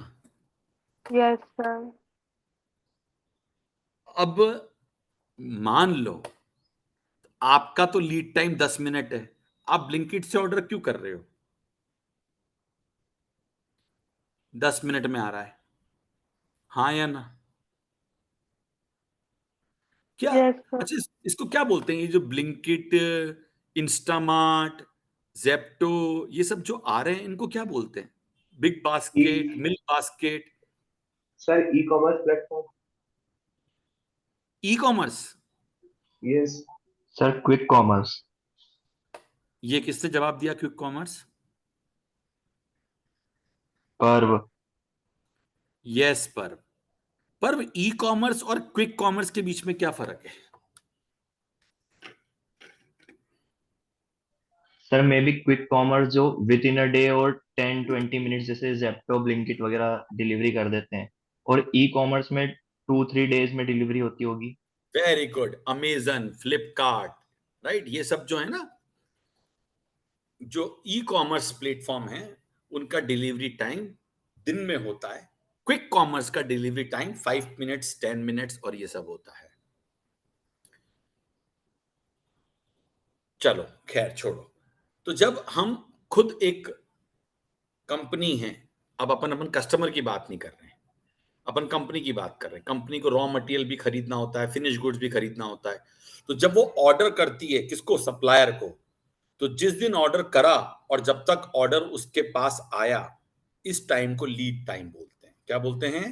Yes, sir. अब मान लो आपका तो लीड टाइम 10 मिनट है, आप ब्लिंकिट से ऑर्डर क्यों कर रहे हो? 10 मिनट में आ रहा है, हाँ या ना? क्या? Yes, sir. अच्छा, इसको क्या बोलते हैं, ये जो ब्लिंकिट, इंस्टामार्ट, जेप्टो, ये सब जो आ रहे हैं, इनको क्या बोलते हैं? Big basket, milk basket, sir e commerce platform. E commerce. Yes sir, quick commerce. ये किसने जवाब दिया, क्विक कॉमर्स? पर्व। यस, पर ई कॉमर्स और क्विक कॉमर्स के बीच में क्या फर्क है? Sir may be quick commerce जो विद इन अ डे और 10-20 मिनट जैसे जेप्टो ब्लिंकिट वगैरह डिलीवरी कर देते हैं, और ई कॉमर्स में 2-3 डेज में डिलीवरी होती होगी। Very good, Amazon, Flipkart, right, ये सब जो है ना, जो ई कॉमर्स प्लेटफॉर्म है, उनका डिलीवरी टाइम दिन में होता है। क्विक कॉमर्स का डिलीवरी टाइम 5 मिनट्स, 10 मिनट्स और ये सब होता है। चलो खैर छोड़ो। तो जब हम खुद एक कंपनी है, अब अपन कस्टमर की बात नहीं कर रहे हैं, अपन कंपनी की बात कर रहे हैं। कंपनी को रॉ मटेरियल भी खरीदना होता है, फिनिश गुड्स भी खरीदना होता है। तो जब वो ऑर्डर करती है, किसको? सप्लायर को। तो जिस दिन ऑर्डर करा और जब तक ऑर्डर उसके पास आया, इस टाइम को लीड टाइम बोलते हैं। क्या बोलते हैं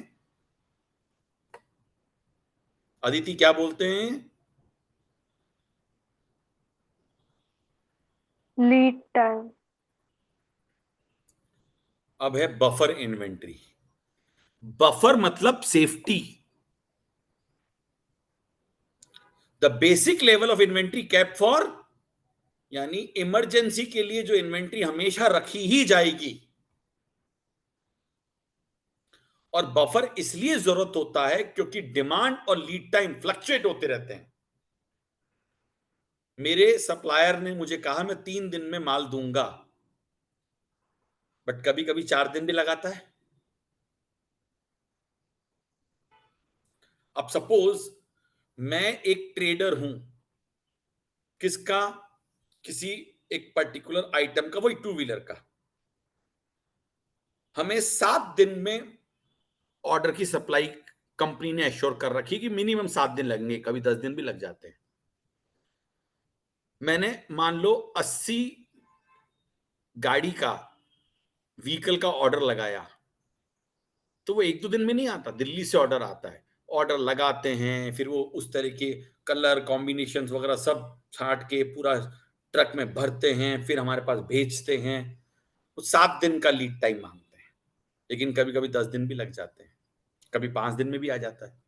अदिति, क्या बोलते हैं? Lead time. अब है बफर इन्वेंट्री। बफर मतलब safety, the basic level of inventory kept for, यानी इमरजेंसी के लिए जो इन्वेंट्री हमेशा रखी ही जाएगी। और बफर इसलिए जरूरत होता है क्योंकि डिमांड और लीड टाइम फ्लक्चुएट होते रहते हैं। मेरे सप्लायर ने मुझे कहा मैं 3 दिन में माल दूंगा, बट कभी कभी 4 दिन भी लगाता है। अब सपोज मैं एक ट्रेडर हूं, किसका? किसी एक पर्टिकुलर आइटम का, वही 2 व्हीलर का। हमें 7 दिन में ऑर्डर की सप्लाई कंपनी ने एश्योर कर रखी कि मिनिमम 7 दिन लगेंगे, कभी 10 दिन भी लग जाते हैं। मैंने मान लो 80 गाड़ी का, व्हीकल का ऑर्डर लगाया, तो वो 1-2 दिन में नहीं आता। दिल्ली से ऑर्डर आता है, ऑर्डर लगाते हैं, फिर वो उस तरह के कलर कॉम्बिनेशंस वगैरह सब छांट के पूरा ट्रक में भरते हैं, फिर हमारे पास भेजते हैं। वो 7 दिन का लीड टाइम मांगते हैं, लेकिन कभी कभी 10 दिन भी लग जाते हैं, कभी 5 दिन में भी आ जाता है।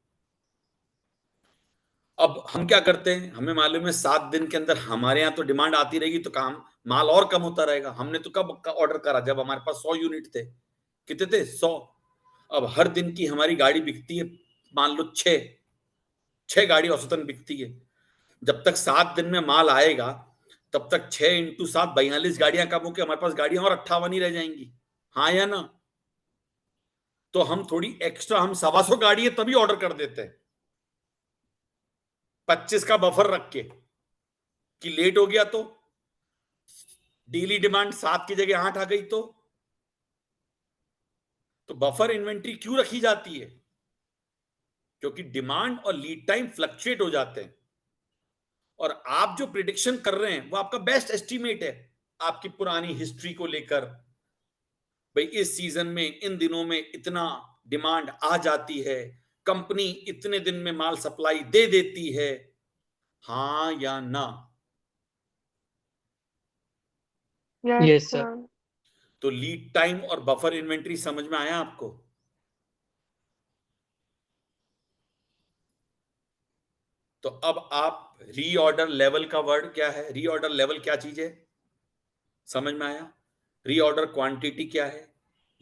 अब हम क्या करते हैं, हमें मालूम है 7 दिन के अंदर हमारे यहाँ तो डिमांड आती रहेगी, तो काम माल और कम होता रहेगा। हमने तो कब ऑर्डर करा? जब हमारे पास 100 यूनिट थे। कितने थे? 100। अब हर दिन की हमारी गाड़ी बिकती है, मान लो 6 गाड़ी औसतन बिकती है। जब तक 7 दिन में माल आएगा, तब तक 6 इंटू 7 42 गाड़ियां कम होकर हमारे पास गाड़ियां और 58 ही रह जाएंगी, हाँ या ना? तो हम थोड़ी एक्स्ट्रा, हम 125 गाड़ी है तभी ऑर्डर कर देते हैं, 25 का बफर रख के, कि लेट हो गया तो डेली डिमांड 7 की जगह 8 आ गई तो बफर इन्वेंट्री क्यों रखी जाती है? क्योंकि डिमांड और लीड टाइम फ्लक्चुएट हो जाते हैं, और आप जो प्रिडिक्शन कर रहे हैं वो आपका बेस्ट एस्टीमेट है, आपकी पुरानी हिस्ट्री को लेकर। भाई इस सीजन में, इन दिनों में इतना डिमांड आ जाती है, कंपनी इतने दिन में माल सप्लाई दे देती है, हाँ या ना? Yes, sir. sir. तो लीड टाइम और बफर इन्वेंट्री समझ में आया आपको? तो अब आप रीऑर्डर लेवल का वर्ड क्या है, रीऑर्डर लेवल क्या चीज है, समझ में आया? रीऑर्डर क्वांटिटी क्या है,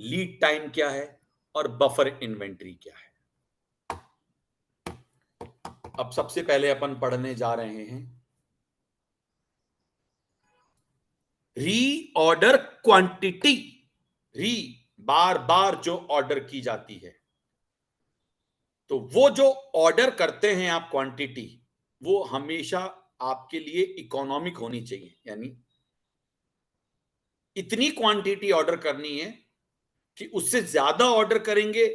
लीड टाइम क्या है, और बफर इन्वेंट्री क्या है। अब सबसे पहले अपन पढ़ने जा रहे हैं रीऑर्डर क्वांटिटी। री, बार बार जो ऑर्डर की जाती है, तो वो जो ऑर्डर करते हैं आप क्वांटिटी, वो हमेशा आपके लिए इकोनॉमिक होनी चाहिए, यानी इतनी क्वांटिटी ऑर्डर करनी है कि उससे ज्यादा ऑर्डर करेंगे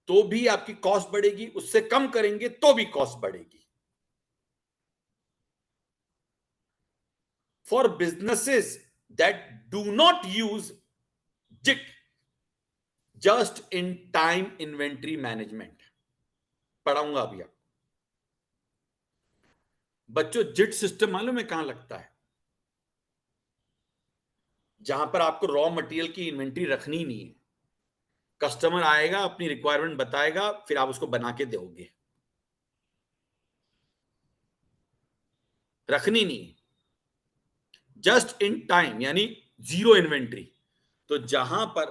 तो भी आपकी कॉस्ट बढ़ेगी, उससे कम करेंगे तो भी कॉस्ट बढ़ेगी। For businesses that do not use JIT, just in time inventory management, पढ़ाऊंगा अभी आप बच्चों। जिट सिस्टम मालूम है कहां लगता है? जहां पर आपको रॉ मटेरियल की इन्वेंट्री रखनी नहीं है, कस्टमर आएगा, अपनी रिक्वायरमेंट बताएगा, फिर आप उसको बना के दोगे, रखनी नहीं है, जस्ट इन टाइम यानी जीरो इन्वेंट्री। तो जहां पर,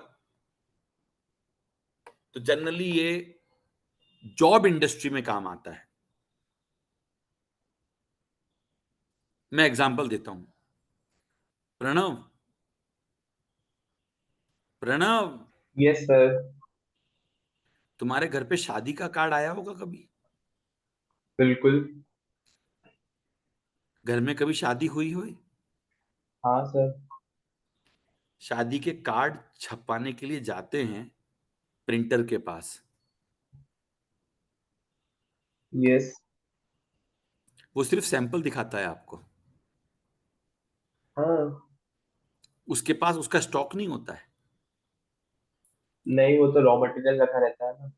तो जनरली ये जॉब इंडस्ट्री में काम आता है। मैं एग्जांपल देता हूं। Pranav, Pranav, yes sir. तुम्हारे घर पे शादी का कार्ड आया होगा कभी? बिल्कुल। घर में कभी शादी हुई हो? हाँ सर। शादी के कार्ड छपवाने के लिए जाते हैं प्रिंटर के पास, यस। वो सिर्फ सैंपल दिखाता है आपको, हाँ। उसके पास उसका स्टॉक नहीं होता है। नहीं, वो तो रॉ मटेरियल रखा रहता है ना।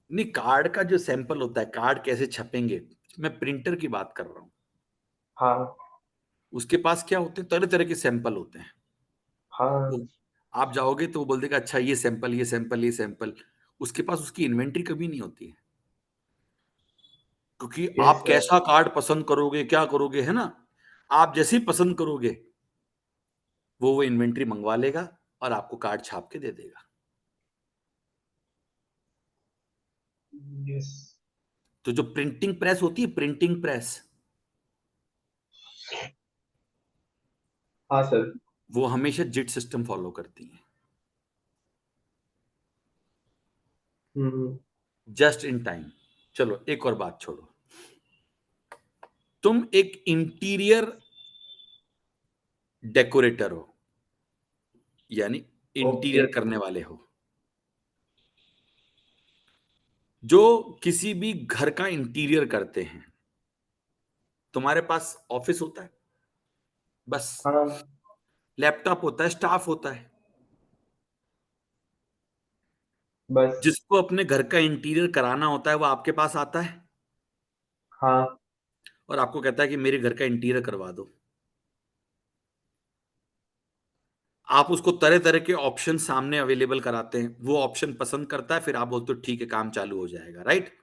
नहीं, कार्ड का जो सैंपल होता है, कार्ड कैसे छपेंगे, मैं प्रिंटर की बात कर रहा हूं। हाँ। उसके पास क्या होते हैं, तरह तरह के सैंपल होते हैं। हाँ। वो आप जाओगे तो वो बोल देगा अच्छा ये सैंपल, ये सैंपल, ये सैंपल। उसके पास उसकी इन्वेंट्री कभी नहीं होती है, क्योंकि यस आप सर। कैसा कार्ड पसंद करोगे, क्या करोगे, है ना? आप जैसे ही पसंद करोगे वो इन्वेंट्री मंगवा लेगा और आपको कार्ड छाप के दे देगा। यस। तो जो प्रिंटिंग प्रेस होती है, प्रिंटिंग प्रेस, हाँ सर। वो हमेशा जिट सिस्टम फॉलो करती है, हम्म। Just in time. चलो एक और बात छोड़ो, तुम एक इंटीरियर डेकोरेटर हो, यानी ओके। इंटीरियर करने वाले हो, जो किसी भी घर का इंटीरियर करते हैं। तुम्हारे पास ऑफिस होता है, बस हाँ। लैपटॉप होता है, स्टाफ होता है। बस। जिसको अपने घर का इंटीरियर कराना होता है वो आपके पास आता है हाँ। और आपको कहता है कि मेरे घर का इंटीरियर करवा दो। आप उसको तरह तरह के ऑप्शन सामने अवेलेबल कराते हैं, वो ऑप्शन पसंद करता है, फिर आप बोलते हो ठीक है काम चालू हो जाएगा, राइट?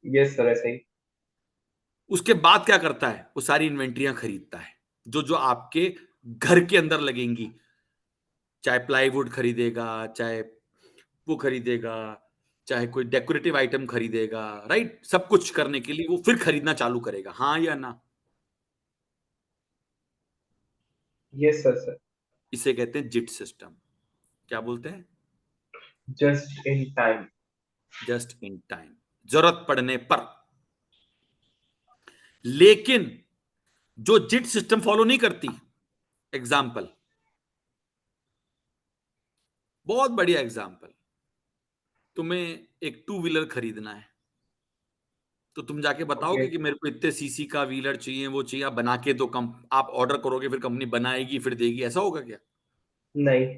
यस सर, ऐसे ही। उसके बाद क्या करता है, वो सारी इन्वेंट्रियां खरीदता है जो जो आपके घर के अंदर लगेंगी, चाहे प्लाईवुड खरीदेगा, चाहे वो खरीदेगा, चाहे कोई डेकोरेटिव आइटम खरीदेगा, राइट? सब कुछ करने के लिए वो फिर खरीदना चालू करेगा, हाँ या ना? Yes sir sir. इसे कहते हैं जिट सिस्टम। क्या बोलते हैं? Just in time. Just in time, जरूरत पड़ने पर। लेकिन जो जिट सिस्टम फॉलो नहीं करती, एग्जाम्पल, बहुत बढ़िया एग्जाम्पल, तुम्हें एक टू व्हीलर खरीदना है तो तुम जाके ओके। बताओगे कि मेरे को इतने सीसी का व्हीलर चाहिए, वो चाहिए, आप बना के, तो कम आप ऑर्डर करोगे, फिर कंपनी बनाएगी, फिर देगी, ऐसा होगा क्या? नहीं।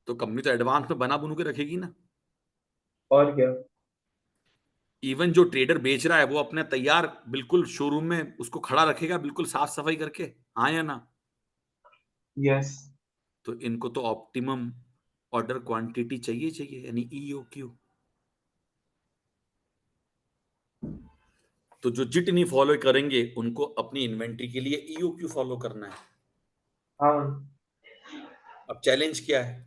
तो कंपनी तो एडवांस में बना बुनू के रखेगी ना। और क्या। इवन जो ट्रेडर बेच रहा है वो अपने तैयार बिल्कुल शोरूम में उसको खड़ा रखेगा, बिल्कुल साफ सफाई करके, हाँ या ना? यस। तो इनको तो ऑप्टिमम ऑर्डर क्वांटिटी चाहिए चाहिए, यानी ईओक्यू। तो जो जिट नहीं फॉलो करेंगे उनको अपनी इन्वेंट्री के लिए ईओक्यू फॉलो करना है। हाँ। अब चैलेंज क्या है?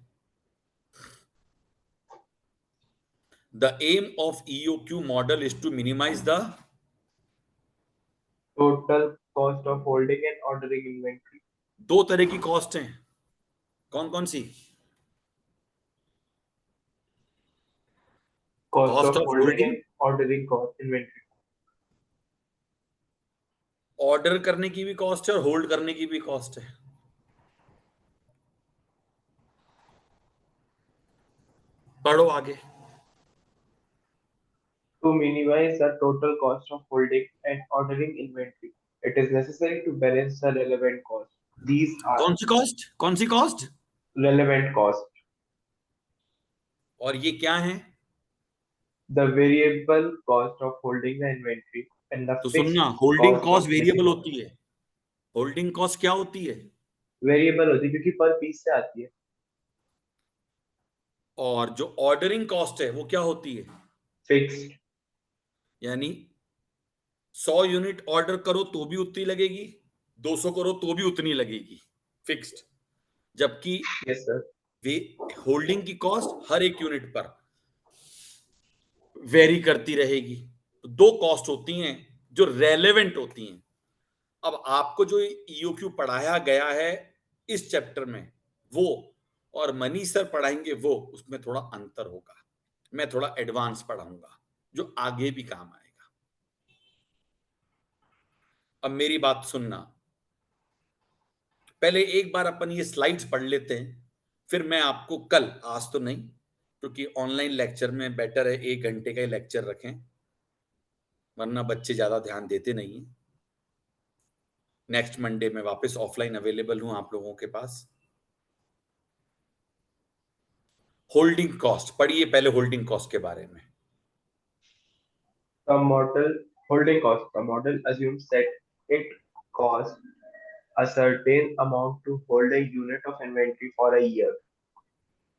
The aim of EOQ model is to minimise the, total cost of holding and ordering inventory. दो तरह की कॉस्ट हैं, कौन कौन सी? Cost cost of of holding holding, and ordering cost inventory. Order करने की भी कॉस्ट है और होल्ड करने की भी कॉस्ट है। पढ़ो आगे। To minimize the total cost of holding and ordering inventory, it is necessary to balance the relevant costs. These are कौन सी कॉस्ट? कौन सी कॉस्ट? relevant costs, और ये क्या है? the variable cost of holding the inventory, and the तो fixed सुनना, holding cost cost of placing variable order. होती है। होल्डिंग कॉस्ट क्या होती है? Variable होती है क्योंकि पर पीस से आती है। और जो ऑर्डरिंग कॉस्ट है वो क्या होती है? Fixed. यानी 100 यूनिट ऑर्डर करो तो भी उतनी लगेगी, 200 करो तो भी उतनी लगेगी, फिक्स्ड। जबकि Yes, sir. वे होल्डिंग की कॉस्ट हर एक यूनिट पर वेरी करती रहेगी। तो दो कॉस्ट होती हैं जो रेलेवेंट होती हैं। अब आपको जो ईओक्यू पढ़ाया गया है इस चैप्टर में वो, और मनी सर पढ़ाएंगे वो, उसमें थोड़ा अंतर होगा। मैं थोड़ा एडवांस पढ़ाऊंगा जो आगे भी काम आएगा। अब मेरी बात सुनना, पहले एक बार अपन ये स्लाइड्स पढ़ लेते हैं, फिर मैं आपको कल, आज तो नहीं क्योंकि ऑनलाइन लेक्चर में बेटर है 1 घंटे का ही लेक्चर रखें, वरना बच्चे ज्यादा ध्यान देते नहीं। नेक्स्ट मंडे में वापस ऑफलाइन अवेलेबल हूं आप लोगों के पास। होल्डिंग कॉस्ट पढ़िए पहले, होल्डिंग कॉस्ट के बारे में। The model holding cost. The model assumes that it costs a certain amount to hold a unit of inventory for a year,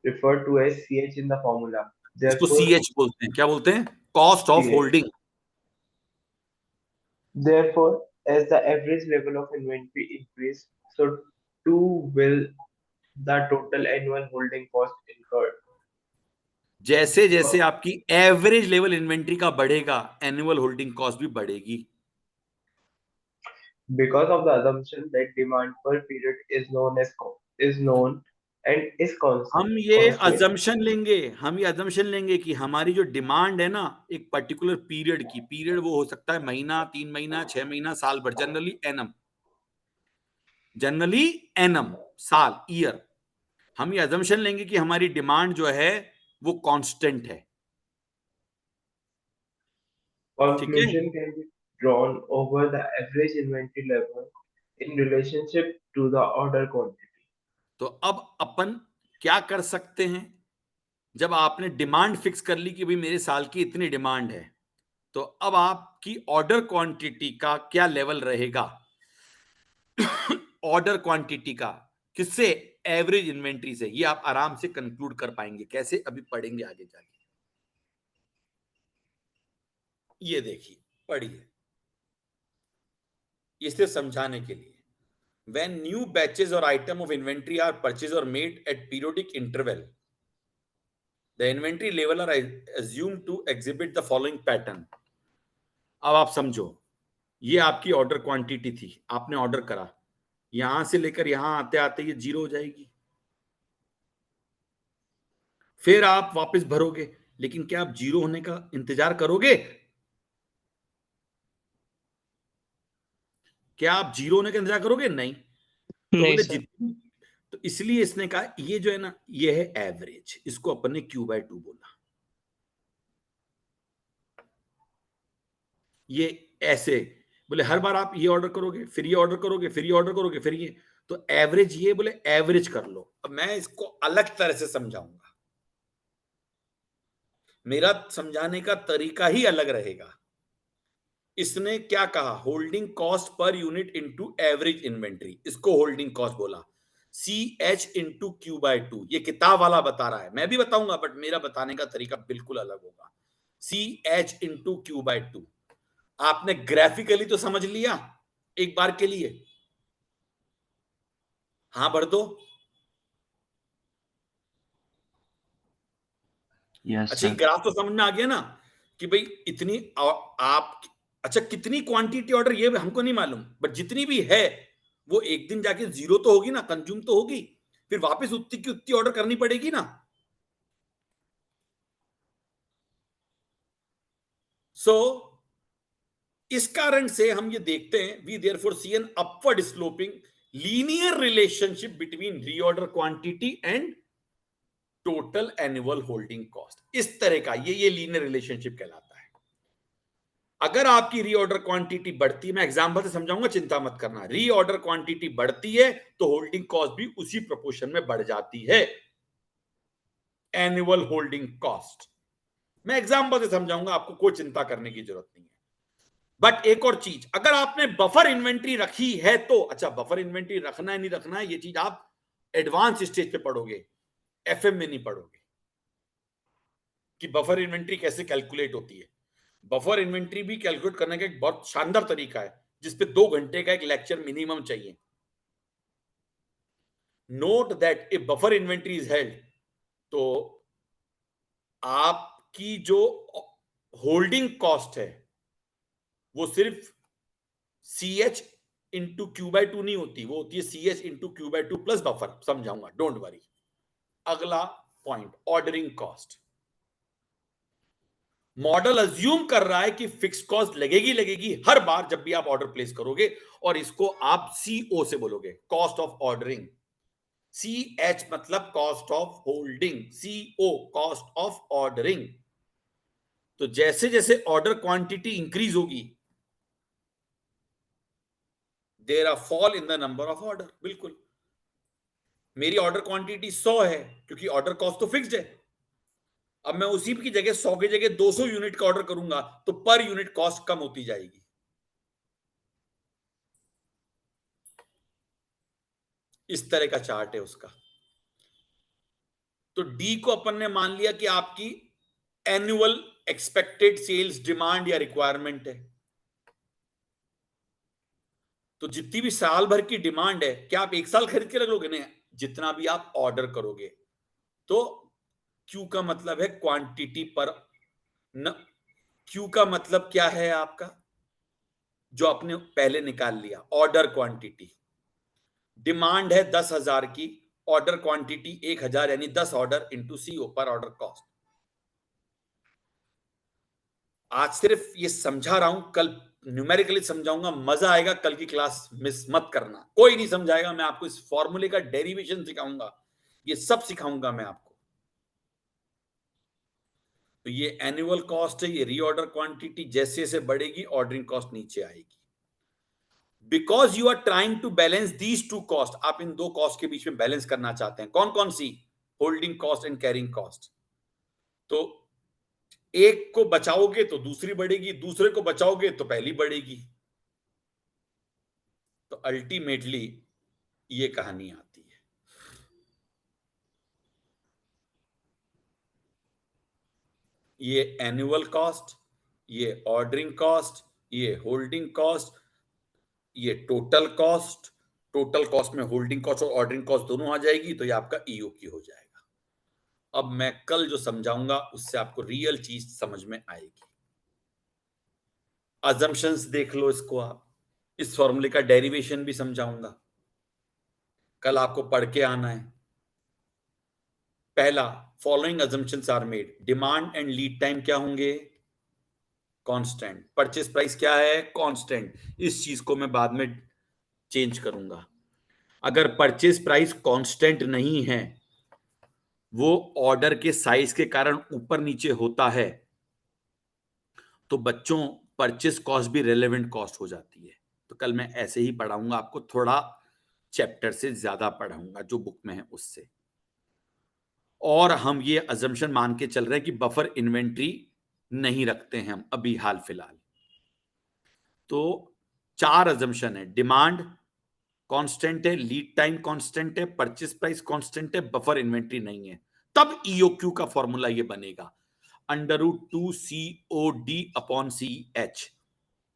referred to as CH in the formula. इसको Therefore, CH बोलते हैं। क्या बोलते हैं? Cost of CH. Holding. Therefore, as the average level of inventory increase, so too will the total annual holding cost incurred. जैसे जैसे आपकी average level inventory का बढ़ेगा, एनुअल होल्डिंग कॉस्ट भी बढ़ेगी। Because of the assumption that demand per period is known and is हम constant. ये assumption लेंगे कि हमारी जो डिमांड है ना एक पर्टिकुलर पीरियड की, पीरियड वो हो सकता है महीना, 3 महीना, 6 महीना, साल भर, जनरली एनम, साल, ईयर। हम ये अजम्पशन लेंगे कि हमारी डिमांड जो है वो कांस्टेंट है। ठीक है? Conclusion can be drawn over the average inventory level in relationship to the order quantity. तो अब अपन क्या कर सकते हैं, जब आपने डिमांड फिक्स कर ली कि भाई मेरे साल की इतनी डिमांड है, तो अब आपकी ऑर्डर क्वांटिटी का क्या लेवल रहेगा? ऑर्डर क्वांटिटी का किससे? एवरेज इन्वेंट्री से। ये आप आराम से कंक्लूड कर पाएंगे। कैसे? अभी पढ़ेंगे आगे जाके। ये देखिए, पढ़िए, ये सिर्फ समझाने के लिए। When new batches or item of inventory are purchased or made at periodic interval, the inventory level are assumed to exhibit the following pattern. अब आप समझो, ये आपकी ऑर्डर क्वांटिटी थी, आपने ऑर्डर करा, यहां से लेकर यहां आते आते ये 0 हो जाएगी। फिर आप वापस भरोगे, लेकिन क्या आप 0 होने का इंतजार करोगे? क्या आप 0 होने का इंतजार करोगे? नहीं। तो नहीं बोले सर। जितनी, तो इसलिए इसने कहा ये जो है ना, ये है एवरेज, इसको अपन ने Q/2 बोला। ये ऐसे बोले हर बार आप ये ऑर्डर करोगे, फिर ये ऑर्डर करोगे, फिर ये ऑर्डर करोगे, फिर ये, तो एवरेज, ये बोले एवरेज कर लो। अब मैं इसको अलग तरह से समझाऊंगा, मेरा समझाने का तरीका ही अलग रहेगा। इसने क्या कहा? Holding cost per unit into average inventory, इसको होल्डिंग कॉस्ट बोला। CH इंटू Q/2, ये किताब वाला बता रहा है, मैं भी बताऊंगा बट मेरा बताने का तरीका बिल्कुल अलग होगा। CH इंटू Q/2 आपने ग्राफिकली तो समझ लिया एक बार के लिए? हाँ भर दो। यस अच्छा, सर। ग्राफ तो समझ में आ गया ना कि भाई इतनी आप, अच्छा कितनी क्वांटिटी ऑर्डर ये हमको नहीं मालूम, बट जितनी भी है वो एक दिन जाके 0 तो होगी ना, कंज्यूम तो होगी, फिर वापस उतनी की उतनी ऑर्डर करनी पड़ेगी ना। सो इस कारण से हम ये देखते हैं, we therefore see an upward sloping linear relationship between reorder quantity and total annual holding cost. इस तरह का ये लीनियर रिलेशनशिप कहलाता है। अगर आपकी रीऑर्डर क्वांटिटी बढ़ती है, मैं एग्जांपल से समझाऊंगा, चिंता मत करना, रीऑर्डर क्वांटिटी बढ़ती है तो होल्डिंग कॉस्ट भी उसी प्रोपोर्शन में बढ़ जाती है, एनुअल होल्डिंग कॉस्ट। मैं एग्जांपल से समझाऊंगा, आपको कोई चिंता करने की जरूरत नहीं है। बट एक और चीज, अगर आपने बफर इन्वेंट्री रखी है तो, अच्छा बफर इन्वेंट्री रखना है नहीं रखना है, ये चीज आप एडवांस स्टेज पे पढ़ोगे, एफएम में नहीं पढ़ोगे कि बफर इन्वेंट्री कैसे कैलकुलेट होती है। बफर इन्वेंट्री भी कैलकुलेट करने का एक बहुत शानदार तरीका है, जिसपे 2 घंटे का एक लेक्चर मिनिमम चाहिए। Note that if buffer inventory is held, तो आपकी जो होल्डिंग कॉस्ट है वो सिर्फ CH इंटू Q/2 नहीं होती, वो होती है CH into Q/2 plus buffer. समझाऊंगा, डोंट वरी। अगला point, ordering cost. Model assume कर रहा है कि फिक्स कॉस्ट लगेगी हर बार जब भी आप ऑर्डर प्लेस करोगे, और इसको आप CO से बोलोगे, कॉस्ट ऑफ ऑर्डरिंग। CH मतलब cost of holding, CO cost of ordering. तो जैसे जैसे ऑर्डर क्वांटिटी इंक्रीज होगी, there are fall in the number of order. बिल्कुल, मेरी ऑर्डर क्वांटिटी 100 है क्योंकि ऑर्डर कॉस्ट तो फिक्स्ड है। अब मैं उसी की जगह 100 की जगह 200 यूनिट का ऑर्डर करूंगा तो पर यूनिट कॉस्ट कम होती जाएगी। इस तरह का चार्ट है उसका। तो डी को अपन ने मान लिया कि आपकी एनुअल एक्सपेक्टेड सेल्स डिमांड या रिक्वायरमेंट है। तो जितनी भी साल भर की डिमांड है, क्या आप एक साल खरीद के रख लोगे? नहीं, जितना भी आप ऑर्डर करोगे। तो क्यू का मतलब है क्वांटिटी पर न, क्यू का मतलब क्या है आपका, जो आपने पहले निकाल लिया, ऑर्डर क्वांटिटी। डिमांड है 10,000 की, ऑर्डर क्वांटिटी 1,000, यानी 10 ऑर्डर इंटू CO पर ऑर्डर कॉस्ट। आज सिर्फ ये समझा रहा हूं, कल न्यूमेरिकली समझाऊंगा, मजा आएगा। कल की क्लास मिस मत करना, कोई नहीं समझाएगा, मैं आपको इस फॉर्मूले का डेरिवेशन सिखाऊंगा, ये सब सिखाऊंगा मैं आपको। तो ये एनुअल कॉस्ट है, ये रीऑर्डर क्वांटिटी जैसे जैसे बढ़ेगी ऑर्डरिंग कॉस्ट नीचे आएगी। Because you are trying to balance these two cost, आप इन दो कॉस्ट के बीच में बैलेंस करना चाहते हैं। कौन कौन सी? Holding cost and carrying cost. तो एक को बचाओगे तो दूसरी बढ़ेगी, दूसरे को बचाओगे तो पहली बढ़ेगी। तो अल्टीमेटली ये कहानी आती है। ये एनुअल कॉस्ट, ये ऑर्डरिंग कॉस्ट, ये होल्डिंग कॉस्ट, ये टोटल कॉस्ट। टोटल कॉस्ट में होल्डिंग कॉस्ट और ऑर्डरिंग कॉस्ट दोनों आ जाएगी, तो ये आपका EOQ हो जाएगा। अब मैं कल जो समझाऊंगा उससे आपको रियल चीज समझ में आएगी। अजम्पशंस देख लो इसको आप, इस फॉर्मूले का डेरिवेशन भी समझाऊंगा, कल आपको पढ़ के आना है। पहला, following assumptions are made. Demand and lead time क्या होंगे? कांस्टेंट। परचेस प्राइस क्या है? कांस्टेंट। इस चीज को मैं बाद में चेंज करूंगा। अगर परचेस प्राइस कांस्टेंट नहीं है, वो ऑर्डर के साइज के कारण ऊपर नीचे होता है, तो बच्चों परचेस कॉस्ट भी रेलेवेंट कॉस्ट हो जाती है। तो कल मैं ऐसे ही पढ़ाऊंगा आपको, थोड़ा चैप्टर से ज्यादा पढ़ाऊंगा जो बुक में है उससे। और हम ये अजम्पशन मान के चल रहे हैं कि बफर इन्वेंट्री नहीं रखते हैं हम अभी हाल फिलहाल। तो 4 अजम्पशन है। डिमांड कांस्टेंट है, लीड टाइम कांस्टेंट है, परचेस प्राइस कांस्टेंट है, बफर इन्वेंट्री नहीं है। तब EOQ का फॉर्मूला ये बनेगा, √2COD/CH।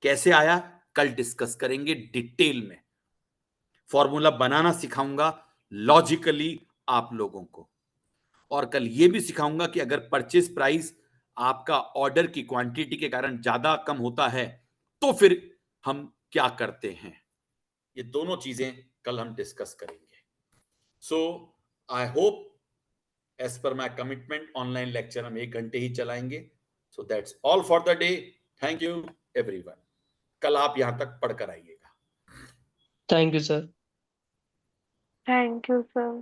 कैसे आया कल डिस्कस करेंगे डिटेल में, फॉर्मूला बनाना सिखाऊंगा लॉजिकली आप लोगों को। और कल ये भी सिखाऊंगा कि अगर परचेस प्राइस आपका ऑर्डर की क्वांटिटी के कारण ज्यादा कम होता है तो फिर हम क्या करते हैं। ये दोनों चीजें कल हम डिस्कस करेंगे। सो I hope as per my commitment online lecture हम 1 घंटे ही चलाएंगे। So that's all for the day. Thank you everyone. कल आप यहाँ तक पढ़कर आइएगा। Thank you, sir. Thank you, sir.